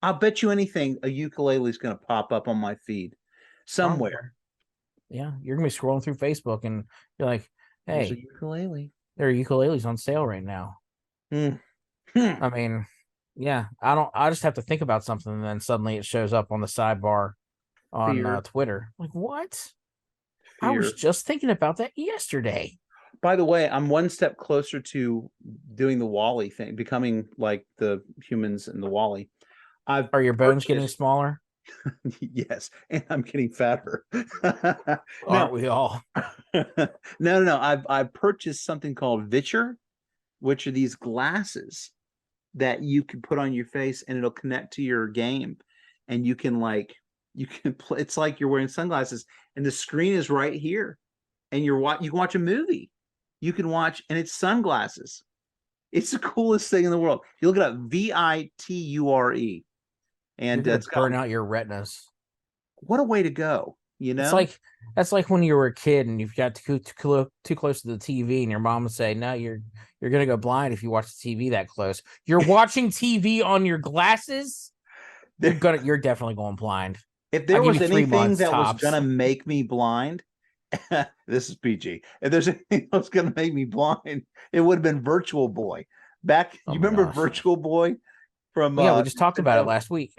I'll bet you anything a ukulele is going to pop up on my feed
Probably.
somewhere.
Yeah, you're gonna be scrolling through Facebook and you're like,
There's a
"Hey,
ukulele.
there are ukuleles on sale right now."
Hmm. Hmm.
I mean, yeah, I don't. I just have to think about something, and then suddenly it shows up on the sidebar on
Fear,
Twitter. Like, what? I was
fear.
just thinking about that yesterday.
By the way, I'm one step closer to doing the Wally thing, becoming like the humans in the Wally. I've
Are your bones getting
purchased,
smaller?
yes, and I'm getting fatter.
Aren't
No,
we all?
no. I've purchased something called Vitcher, which are these glasses that you can put on your face and it'll connect to your game, and you can play. It's like you're wearing sunglasses, and the screen is right here, and you can watch a movie. You can watch, and it's sunglasses. It's the coolest thing in the world. You look it up, Viture,
You're
and
gonna
it's got
burn out your retinas.
what a way to go, you
It's
know?
like that's like when you were a kid and you've got too close to the TV, and your mom would say, "No, you're gonna go blind if you watch the TV that close." You're watching TV on your glasses. You're definitely going blind.
If
I'll
there
give you
was
three
anything
months
that was
tops.
gonna make me blind, this is PG. If there's anything that was gonna make me blind, it would have been Virtual Boy. Back,
Oh
you
my
remember
gosh.
Virtual Boy from
Well, yeah, we just talked about it
Nintendo?
last week.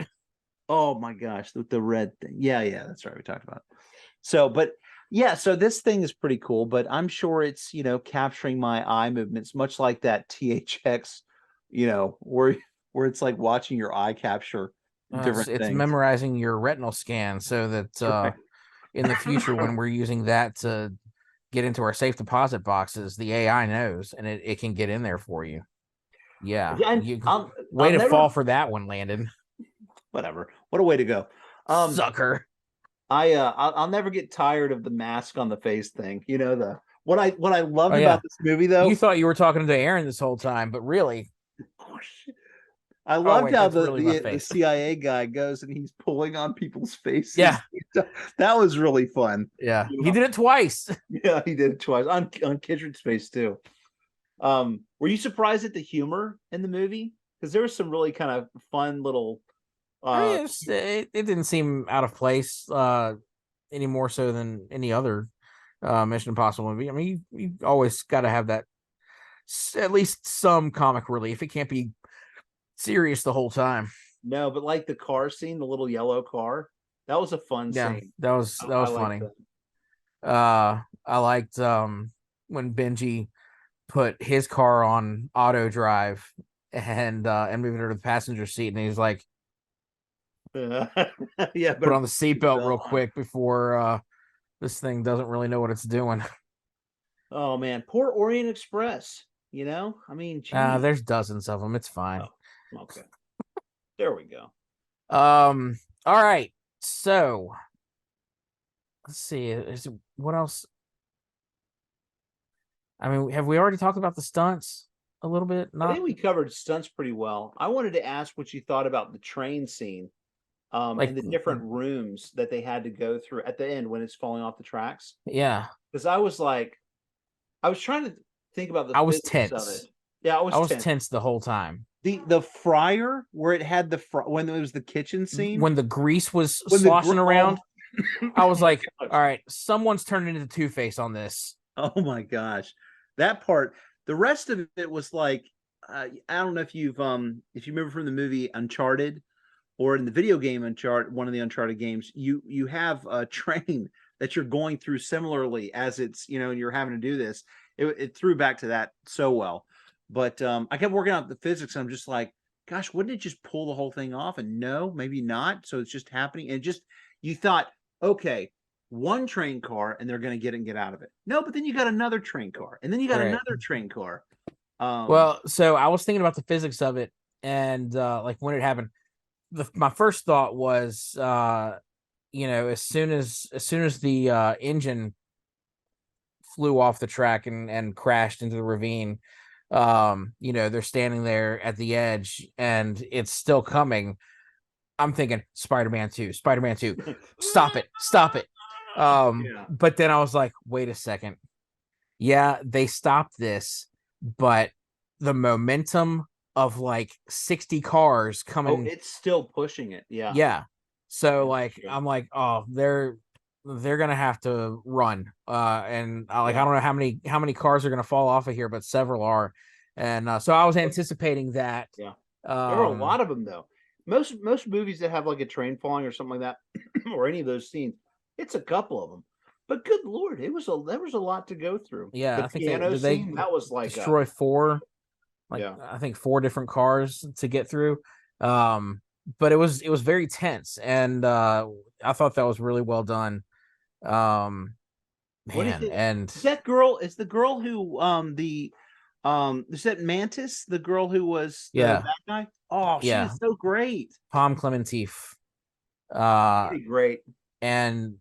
Oh my gosh, the red thing. Yeah, that's right. We talked about it. So, but yeah, so this thing is pretty cool, but I'm sure it's, capturing my eye movements, much like that THX, where it's like watching your eye capture different
It's
things.
memorizing your retinal scan so that
That's
in the future,
right.
when we're using that to get into our safe deposit boxes, the AI knows and it can get in there for you. Yeah,
Yeah, and
you way
I'll
to fall
never
for that one, Landon.
whatever. What a way to go. Um,
Sucker.
I'll never get tired of the mask on the face thing. The what I
Oh
loved
yeah,
about this movie
you
though.
thought you were talking to Aaron this whole time, but really,
I
oh
loved
wait,
how
that's
the,
really my
the the
face.
CIA guy goes and he's pulling on people's faces.
Yeah,
That was really fun.
yeah, he did it twice.
Yeah, he did it twice on Kindred's face too. Were you surprised at the humor in the movie? Because there was some really kind of fun little
I
uh
mean, it didn't seem out of place any more so than any other Mission Impossible movie. I mean, you always got to have that at least some comic relief. It can't be serious the whole time.
no, but like the car scene, the little yellow car, that was a fun
Yeah,
scene.
that
I
was
like
funny.
that.
I liked when Benji put his car on auto drive and moved her to the passenger seat, and he's like,
Yeah,
put
better
on the
put your
seatbelt
belt
real
on.
quick before this thing doesn't really know what it's doing.
Oh man, poor Orient Express. I mean, geez.
There's dozens of them. It's
Oh,
fine.
okay. There we go.
All right. So let's see. What else? I mean, have we already talked about the stunts a little bit?
I
Not
think we covered stunts pretty well. I wanted to ask what you thought about the train scene,
like,
and the different rooms that they had to go through at the end when it's falling off the tracks.
yeah.
Because I was trying to think about the
I was
physics of it.
tense.
Yeah, I
I
was
was
tense.
tense the whole time.
The fryer where it had when it was the kitchen scene
When the grease was
when the
sloshing
oh
around. I was like, all right, someone's turned into Two-Face on this.
Oh my gosh, that part. The rest of it was like, I don't know if you remember from the movie Uncharted, or in the video game Uncharted, one of the Uncharted games, you have a train that you're going through similarly as it's, and you're having to do this. It threw back to that so well. But I kept working out the physics, and I'm just like, gosh, wouldn't it just pull the whole thing off? And no, maybe not. So it's just happening. And just, you thought, okay, one train car and they're going to get it and get out of it. No, but then you got another train car, and then you got
Right.
another train car.
Well, so I was thinking about the physics of it, and like when it happened, my first thought was, as soon as the engine flew off the track and crashed into the ravine, they're standing there at the edge and it's still coming. I'm thinking Spider-Man 2, stop it.
Yeah.
But then I was like, wait a second. Yeah, they stopped this, but the momentum of like 60 cars
Oh,
coming,
it's still pushing it. Yeah.
yeah. So
That's
like
true.
I'm like, oh, they're gonna have to run. And I
Yeah.
don't know how many cars are gonna fall off of here, but several are. And so I was anticipating that.
Yeah. There are a
Um,
lot of them though. Most movies that have like a train falling or something like that, or any of those scenes, it's a couple of them. But good lord, there was a lot to go through.
yeah,
The
I think
piano
they
scene, that was like a
destroy four, like
yeah.
I think four different cars to get through. But it was very tense, and I thought that was really well done. Um,
What do you
man,
think?
and
Is the girl who is that Mantis, the girl who was the
yeah,
bad guy? Oh, she
yeah,
is so great.
Palm Clementif. Uh,
Pretty great.
and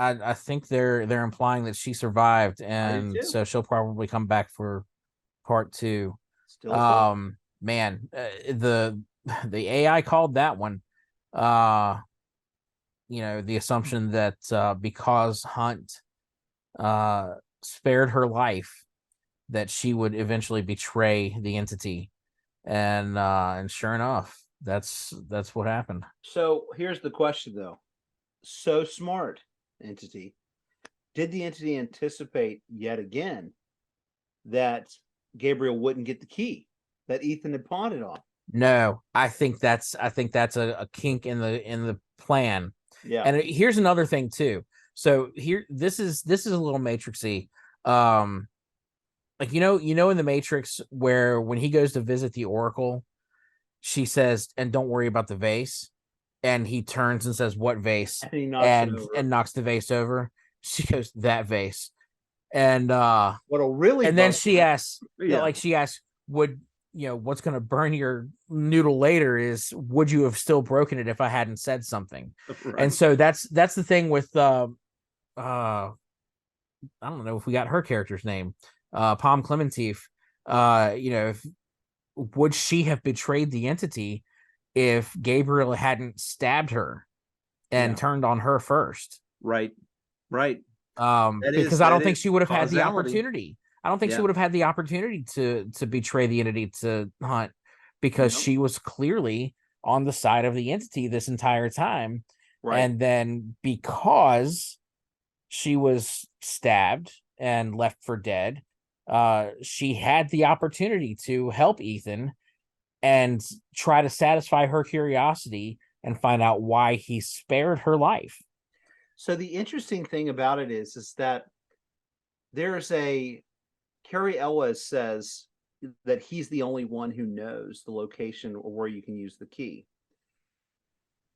I think they're implying that she survived,
I do
and
too.
so she'll probably come back for part two.
Still a thought.
Man, the AI called that one. Uh, the assumption that because Hunt spared her life, that she would eventually betray the entity, and sure enough, that's what happened.
So here's the question though. So smart entity. Did the entity anticipate yet again that Gabriel wouldn't get the key that Ethan had pawned it on?
No, I think that's a kink in the plan.
Yeah.
And here's another thing too. So here, this is a little matrixy. Um, like in the Matrix where when he goes to visit the Oracle, she says, "And don't worry about the vase," and he turns and says, "What vase?"
And he knocks it
and
over.
knocks the vase over. She goes, "That vase," and
What'll really
and then
bust
she
my
asks,
yeah.
would what's going to burn your noodle later is, would you have still broken it if I hadn't said something? And
Right.
so that's the thing with I don't know if we got her character's name, Palm Clementif. If, would she have betrayed the entity if Gabriel hadn't stabbed her and
Yeah.
turned on her first?
Right. Right.
Because I
That
don't think
is
she would have had the
causality.
opportunity. I don't think she
Yeah.
would have had the opportunity to betray the entity to Hunt, because
No.
she was clearly on the side of the entity this entire time.
Right.
And then because she was stabbed and left for dead, she had the opportunity to help Ethan and try to satisfy her curiosity and find out why he spared her life.
So the interesting thing about it is that there's a Carrie Elwes says that he's the only one who knows the location or where you can use the key.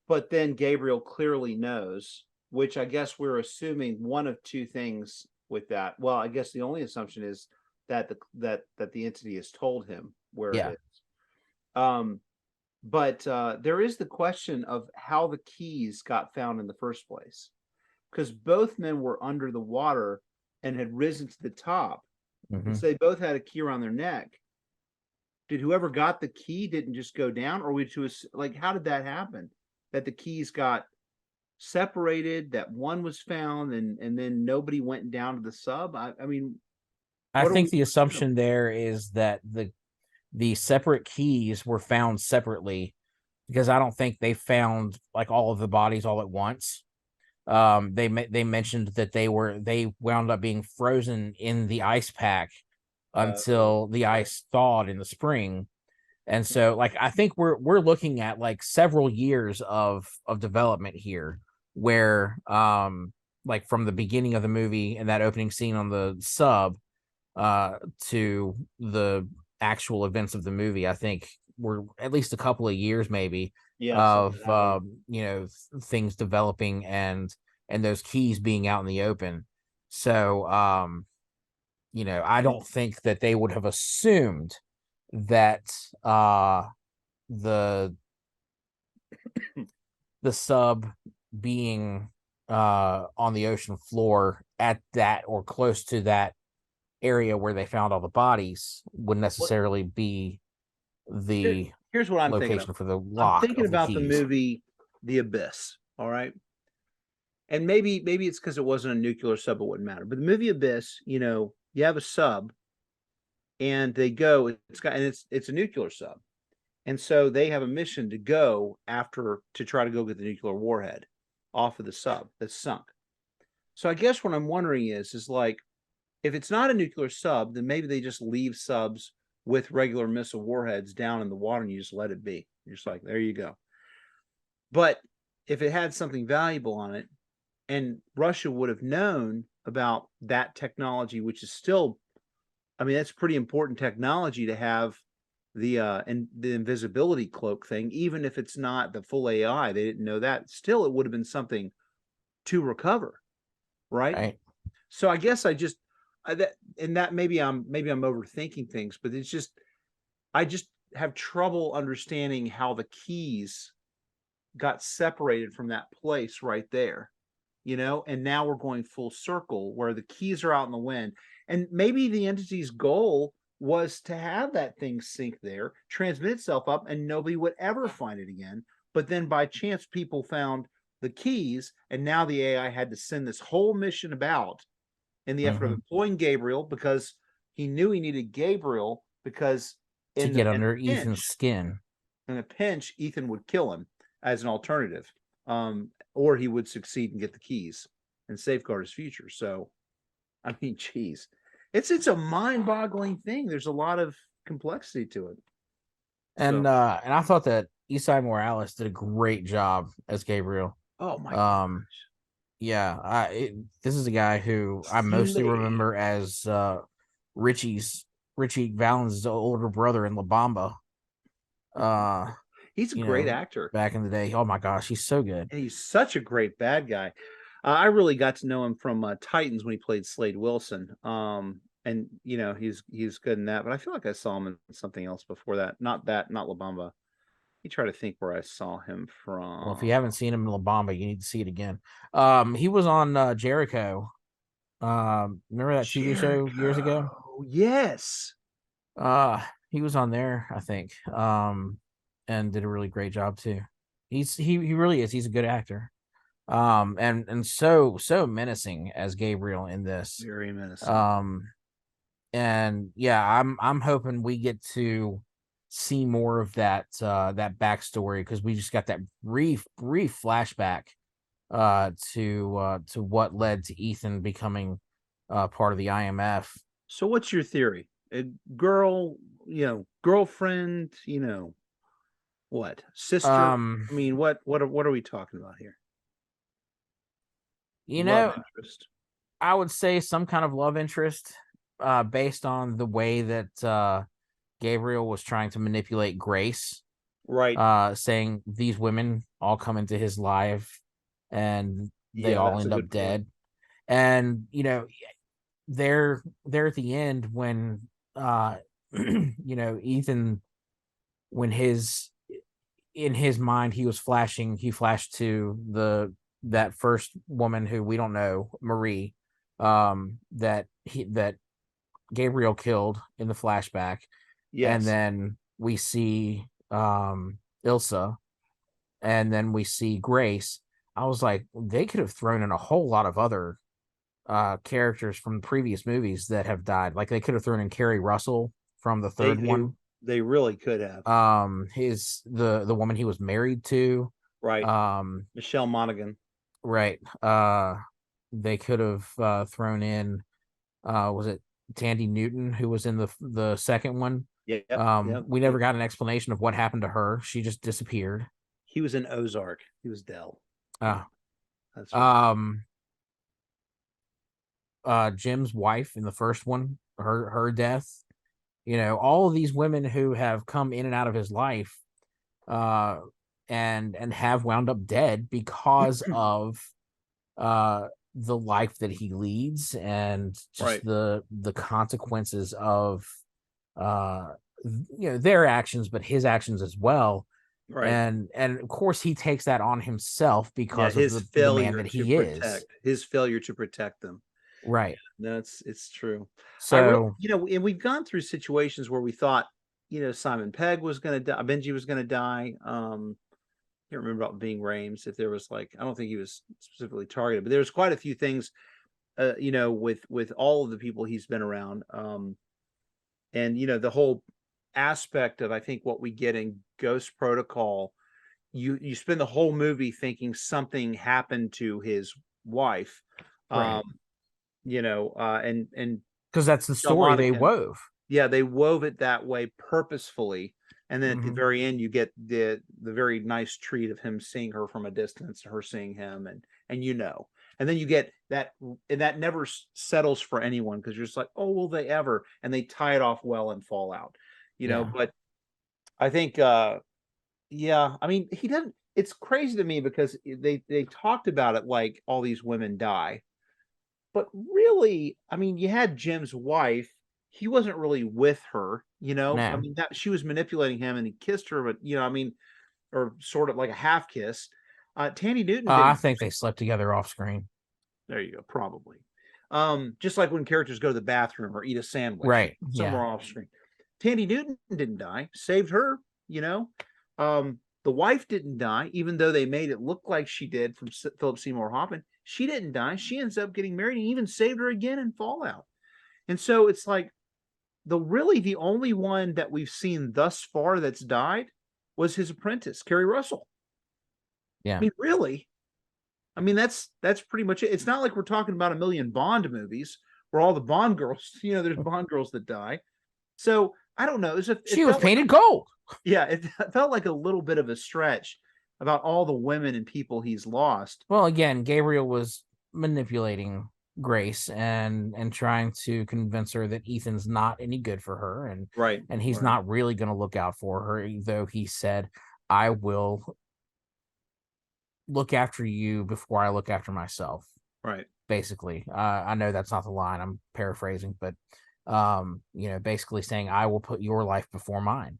But then Gabriel clearly knows, which I guess we're assuming one of two things with that. Well, I guess the only assumption is that the entity has told him where it
Yeah.
is. But there is the question of how the keys got found in the first place, because both men were under the water and had risen to the top, and
Mm-hmm.
so they both had a key around their neck. Did whoever got the key didn't just go down, or we to like how did that happen? That the keys got separated, that one was found, and then nobody went down to the sub. I mean,
I
what are we
think the
supposed to do?
assumption there is that the separate keys were found separately, because I don't think they found like all of the bodies all at once. They mentioned that they wound up being frozen in the ice pack until the ice thawed in the spring. And so, like, I think we're looking at like several years of development here, where like from the beginning of the movie and that opening scene on the sub to the actual events of the movie. I think we're at least a couple of years maybe
Yeah, something
of
like that.
things developing and those keys being out in the open. So I don't think that they would have assumed that the the sub being on the ocean floor at that or close to that area where they found all the bodies would
What
necessarily be
here,
the
here's what I'm thinking of.
location for the
I'm
lock
thinking
of the
about the
keys.
movie The Abyss. All right. And maybe it's because it wasn't a nuclear sub, it wouldn't matter. But the movie Abyss, you have a sub and they go, it's a nuclear sub. And so they have a mission to go after to try to go get the nuclear warhead off of the sub that's sunk. So I guess what I'm wondering is like if it's not a nuclear sub, then maybe they just leave subs with regular missile warheads down in the water and you just let it be. You're just like, there you go. But if it had something valuable on it, and Russia would have known about that technology, which is still, I mean, that's pretty important technology to have and the invisibility cloak thing, even if it's not the full AI, they didn't know that. Still, it would have been something to recover, right?
Right.
So I guess that maybe I'm overthinking things, but it's just I just have trouble understanding how the keys got separated from that place right there, and now we're going full circle where the keys are out in the wind. And maybe the entity's goal was to have that thing sink there, transmit itself up, and nobody would ever find it again. But then by chance, people found the keys, and now the AI had to send this whole mission about in the effort of
Mm-hmm.
employing Gabriel because he knew he needed Gabriel because
To
in
get
the
under Ethan's
pinch,
skin.
Ethan would kill him as an alternative, or he would succeed and get the keys and safeguard his future. So, I mean, geez, it's a mind-boggling thing. There's a lot of complexity to it.
And
So,
I thought that Isai Morales did a great job as Gabriel.
oh my
Um,
gosh,
yeah, this is a guy who I mostly
Chile.
remember as Richie Valens' older brother in La Bamba. Uh,
He's a
you
great
know,
actor.
back in the day. Oh my gosh, he's so good.
And he's such a great bad guy. I really got to know him from Titans when he played Slade Wilson. And he's good in that. But I feel like I saw him in something else before that. Not La Bamba. You try to think where I saw him
Well, if
from.
you haven't seen him in La Bamba, you need to see it again. He was on Jericho. Remember that TV show years ago?
Jericho. Yes.
Uh, he was on there, I think. And did a really great job too. He really is. He's a good actor. And so menacing as Gabriel in this.
Very menacing.
Um, and yeah, I'm hoping we get to see more of that backstory because we just got that brief flashback to what led to Ethan becoming part of the IMF.
So what's your theory? A girl, girlfriend, what? Sister?
Um,
I mean, what are we talking about here?
you
Love
know,
interest.
I would say some kind of love interest, based on the way that Gabriel was trying to manipulate Grace,
Right.
saying these women all come into his life and they
Yeah,
all
that's a
end up
good point.
dead. And they're at the end when Ethan, when in his mind he flashed to that first woman who we don't know, Marie, that Gabriel killed in the flashback. And
Yes.
then we see Ilsa, and then we see Grace. I was like, they could have thrown in a whole lot of other characters from previous movies that have died. Like they could have thrown in Carrie Russell from the
They
third
they
one.
they really could have.
His the woman he was married to.
Right.
Um,
Michelle Monaghan.
Right. They could have thrown in was it Tandy Newton who was in the second one?
Yep, yep,
We
yep.
never got an explanation of what happened to her. She just disappeared.
He was in Ozark. He was Dell. Yeah,
Uh,
that's right.
um, Jim's wife in the first one, her death. You know, all of these women who have come in and out of his life, uh, and have wound up dead because of the life that he leads and just
Right,
the consequences of uh their actions, but his actions as well.
right.
And of course he takes that on himself
Yeah,
because of
his
the man
failure
that
to
he is.
protect his failure to protect them.
Right.
No, it's true. I really,
So
and we've gone through situations where we thought, Simon Pegg was going to die, Benji was going to die. Can't remember about Bing Rames. If there was like, I don't think he was specifically targeted, but there's quite a few things, with all of the people he's been around. And the whole aspect of, I think, what we get in Ghost Protocol, you spend the whole movie thinking something happened to his wife, um,
right,
and
because that's the story they
Delmonican.
wove.
Yeah, they wove it that way purposefully, and then at the
Hmm.
very end, you get the very nice treat of him seeing her from a distance, her seeing him, and then you get that, and that never settles for anyone because you're just like, oh, will they ever? And they tie it off well and fall out,
Yeah.
But I think, yeah, I mean, he doesn't. It's crazy to me because they talked about it like all these women die, but really, I mean, you had Jim's wife. He wasn't really with her, I
No.
mean, that she was manipulating him and he kissed her, but I mean, or sort of like a half kiss. Tandy Newton
I
didn't.
think they slept together off screen.
There you go, probably. Just like when characters go to the bathroom or eat a sandwich,
Right. Yeah.
somewhere off screen. Tandy Newton didn't die, saved her, you know. The wife didn't die, even though they made it look like she did from Philip Seymour Hoffman. She didn't die. She ends up getting married and even saved her again in Fallout. And so it's like the only one that we've seen thus far that's died was his apprentice, Kerry Russell.
Yeah.
I mean, really? I mean, that's pretty much it. It's not like we're talking about a million Bond movies where all the Bond girls, there's Bond girls that die. So I don't know.
She
It
was
felt like
painted gold.
yeah, it felt like a little bit of a stretch about all the women and people he's lost.
Well, again, Gabriel was manipulating Grace and trying to convince her that Ethan's not any good for her
Right,
and he's
right,
not really going to look out for her, though he said, I will look after you before I look after myself.
right.
Basically, I know that's not the line, I'm paraphrasing, but basically saying I will put your life before mine.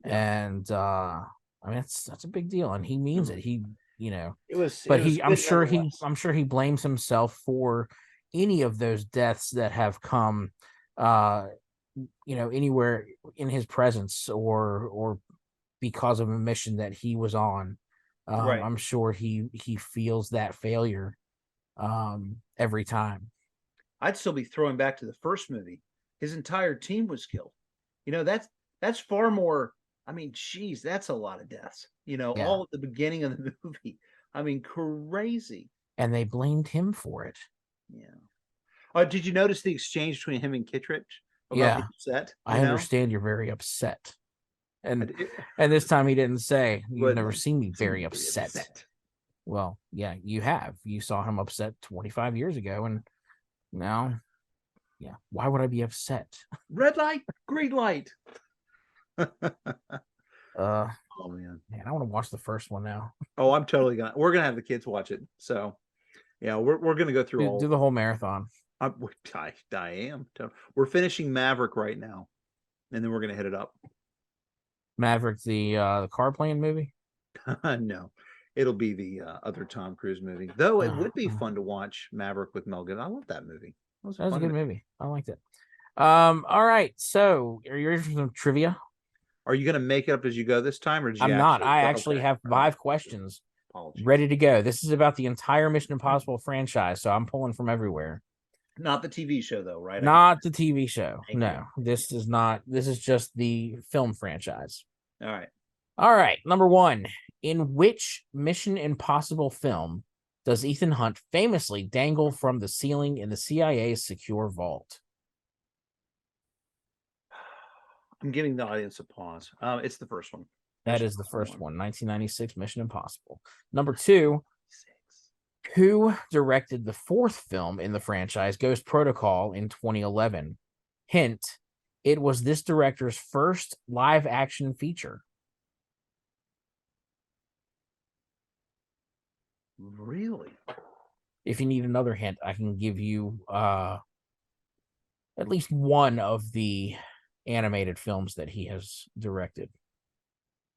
Yeah.
And I mean that's a big deal, and he means
Hmm.
it. He
It
but
was
he
good nonetheless.
I'm sure he blames himself for any of those deaths that have come uh anywhere in his presence or because of a mission that he was on.
Right.
I'm sure he feels that failure every time.
I'd still be throwing back to the first movie. His entire team was killed. That's far more. I mean, geez, that's a lot of deaths.
Yeah,
All at the beginning of the movie. I mean, crazy.
and they blamed him for it.
Yeah. Did you notice the exchange between him and Kittredge about the
Yeah,
set?
I understand you're very upset.
I
And
did,
and this time he didn't say, you've
but
never seen me
seemed
very
very
upset.
upset.
Well, yeah, you have. You saw him upset 25 years ago, and now, yeah, why would I be upset?
Red light, green light.
Uh,
Oh man.
man, I want to watch the first one now.
Oh, we're gonna have the kids watch it. So yeah, we're gonna go through all
Do
of
the
them.
whole marathon.
I am. We're finishing Maverick right now, and then we're gonna hit it up.
Maverick, the car plane movie.
No, it'll be the other Tom Cruise movie. Though it
Uh,
would be fun to watch Maverick with Mel Gibson. I love that movie. That was a
that was a
fun
good
movie.
movie. I liked it. All right. So, are you ready for some trivia?
Are you gonna make it up as you go this time, or did you
I'm not.
actually?
I actually
Okay,
have
all right.
5 questions
Apologies.
ready to go. This is about the entire Mission Impossible franchise, so I'm pulling from everywhere.
Not the TV show though, right? I can
Not the TV show.
thank you.
No, this is not. This is just the film franchise.
All right.
All right. Number one. In which Mission Impossible film does Ethan Hunt famously dangle from the ceiling in the CIA's secure vault?
I'm giving the audience a pause. It's the first one.
That is the first one, 1996 Mission Impossible. Number 2, who directed the fourth film in the franchise, Ghost Protocol, in 2011? Hint, it was this director's first live action feature.
Really?
If you need another hint, I can give you at least one of the animated films that he has directed,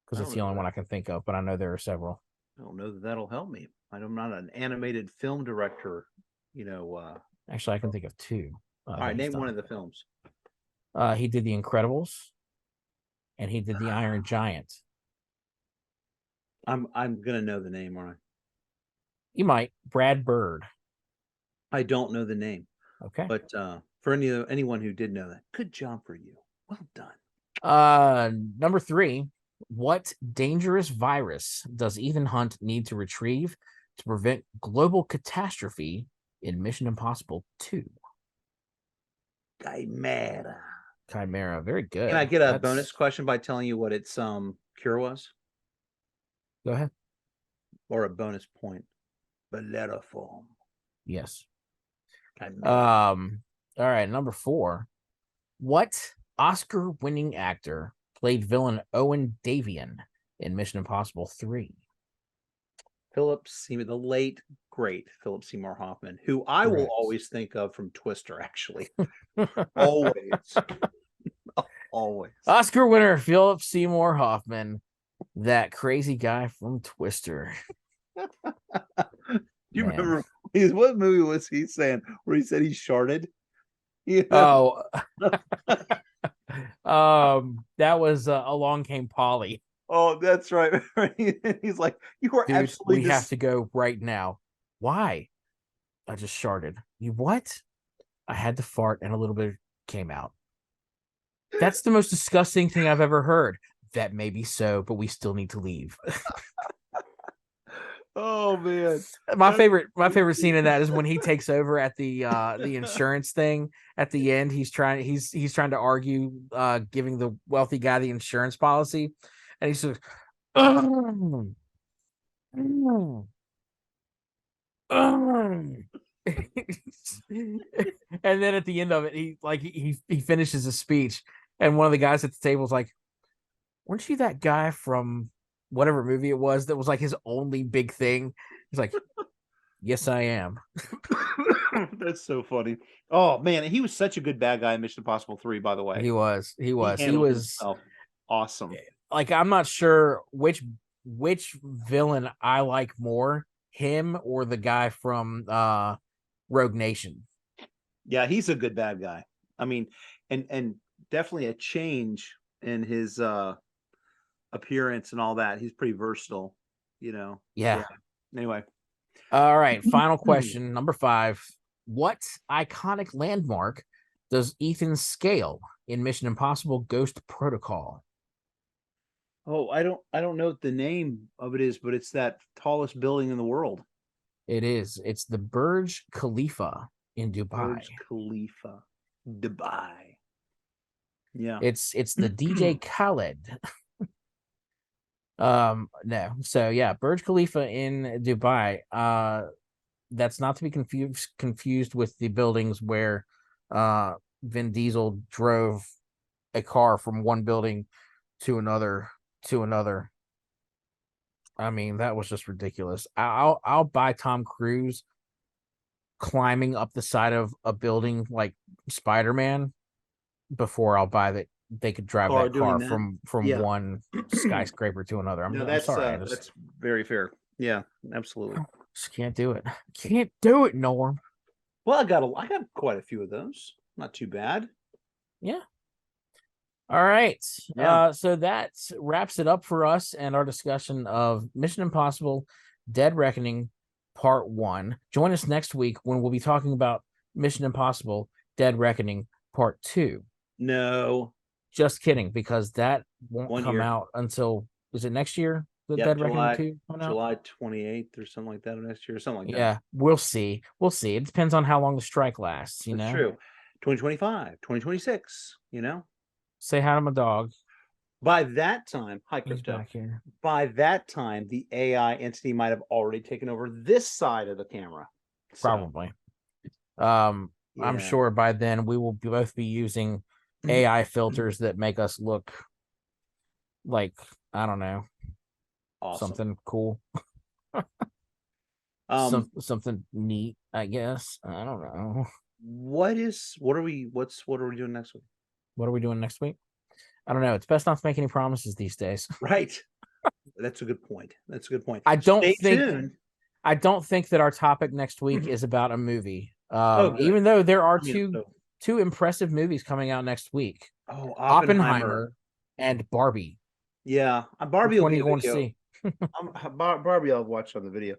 because it's the only one I can think of, but I know there are several.
I don't know that that'll help me. I'm not an animated film director,
Actually, I can think of two.
All right, name one of the films.
He did The Incredibles, and he did The Iron Giant.
I'm gonna know the name, aren't I?
You might. Brad Bird.
I don't know the name.
Okay.
But for anyone who did know that, good job for you. Well done.
Number 3, what dangerous virus does Ethan Hunt need to retrieve to prevent global catastrophe in Mission Impossible 2?
Chimera.
Chimera. Very good.
Can I get a bonus question by telling you what its cure was?
Go ahead.
Or a bonus point. Bellerophon.
Yes.
Chimera.
All right, number 4. What Oscar-winning actor played villain Owen Davian in Mission Impossible 3?
Philip Seymour, the late, great Philip Seymour Hoffman, who I will always think of from Twister, actually. Always. Always.
Oscar winner Philip Seymour Hoffman, that crazy guy from Twister.
You remember what movie was he saying where he said he sharted?
Oh, that was Along Came Polly.
Oh, that's right. He's like, you are
Dude,
absolutely.
We have to go right now. Why? I just sharted. You what? I had to fart and a little bit came out. That's the most disgusting thing I've ever heard. That may be so, but we still need to leave.
Oh man.
My favorite scene in that is when he takes over at the insurance thing at the end. He's trying to argue giving the wealthy guy the insurance policy, and he says, and then at the end of it, he finishes his speech, and one of the guys at the table is like, "Weren't you that guy from whatever movie it was that was like his only big thing?" He's like, "Yes, I am."
That's so funny. Oh man, he was such a good bad guy in Mission Impossible 3, by the way.
He was
awesome.
Like, I'm not sure which villain I like more, him or the guy from Rogue Nation.
Yeah, he's a good bad guy. I mean, and definitely a change in his appearance and all that. He's pretty versatile,
Yeah.
Anyway.
All right, final question, number 5. What iconic landmark does Ethan scale in Mission Impossible Ghost Protocol?
Oh, I don't know what the name of it is, but it's that tallest building in the world.
It is. It's the Burj Khalifa in Dubai.
Burj Khalifa, Dubai. Yeah.
It's the DJ Khaled. No. So yeah, Burj Khalifa in Dubai. That's not to be confused with the buildings where Vin Diesel drove a car from one building to another. I mean, that was just ridiculous. I'll buy Tom Cruise climbing up the side of a building like Spider-Man before I'll buy that they could drive that car from one skyscraper to another. I'm sorry.
That's very fair. Yeah, absolutely.
Just can't do it. Can't do it, Norm.
Well, I got quite a few of those. Not too bad.
Yeah. All right.
Yeah.
So that wraps it up for us and our discussion of Mission Impossible Dead Reckoning Part 1. Join us next week when we'll be talking about Mission Impossible Dead Reckoning Part 2.
No.
Just kidding, because that won't come out until, is it next year? The
Yep,
Dead Reckoning
July
2 coming out?
July 28th or something like that, or next year, or something like that.
Yeah, we'll see. We'll see. It depends on how long the strike lasts,
That's true. 2025, 2026,
Say hi to my dog.
By that time, hi
He's
Crypto.
back here.
By that time, the AI entity might have already taken over this side of the camera. So,
Probably. I'm
yeah.
sure by then we will both be using AI filters that make us look like, I don't know,
Awesome.
something cool. Something neat, I guess. I don't know.
What are we doing next week?
What are we doing next week? I don't know. It's best not to make any promises these days.
Right. That's a good point.
I don't
Stay
think
tuned.
I don't think that our topic next week is about a movie.
Good.
Even though there are
I mean,
two impressive movies coming out next week.
Oh,
Oppenheimer and Barbie.
Yeah, Barbie
Which
will
one
be
are you
a
going to
video.
see?
Barbie, I'll watch on the video,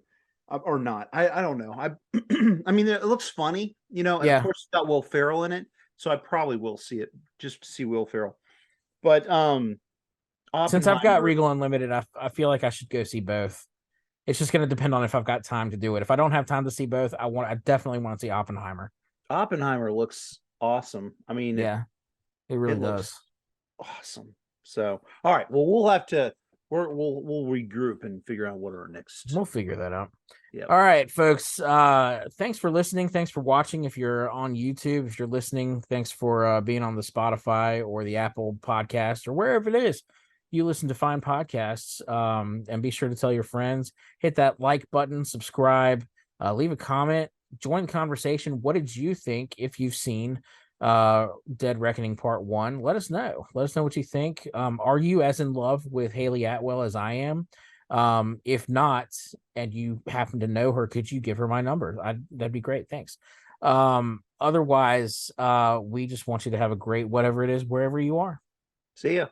or not. I don't know. I mean, it looks funny, and of
Yeah.
course it's got Will Ferrell in it, so I probably will see it just to see Will Ferrell. But
Since I've got
Oppenheimer,
Regal Unlimited, I feel like I should go see both. It's just going to depend on if I've got time to do it. If I don't have time to see both, I definitely want to see Oppenheimer.
Oppenheimer looks awesome. I mean,
Yeah, it really
looks
does.
awesome. So, all right. Well, we'll have to we'll regroup and figure out what our next.
We'll figure that out.
Yeah.
All right, folks. Thanks for listening. Thanks for watching. If you're on YouTube, if you're listening, thanks for being on the Spotify or the Apple podcast or wherever it is you listen to fine podcasts. And be sure to tell your friends, hit that like button, subscribe, leave a comment, join the conversation. What did you think if you've seen Dead Reckoning Part 1? Let us know. Let us know what you think. Are you as in love with Haley Atwell as I am? If not, and you happen to know her, could you give her my number? That'd be great. Thanks. Otherwise, we just want you to have a great whatever it is, wherever you are.
See ya.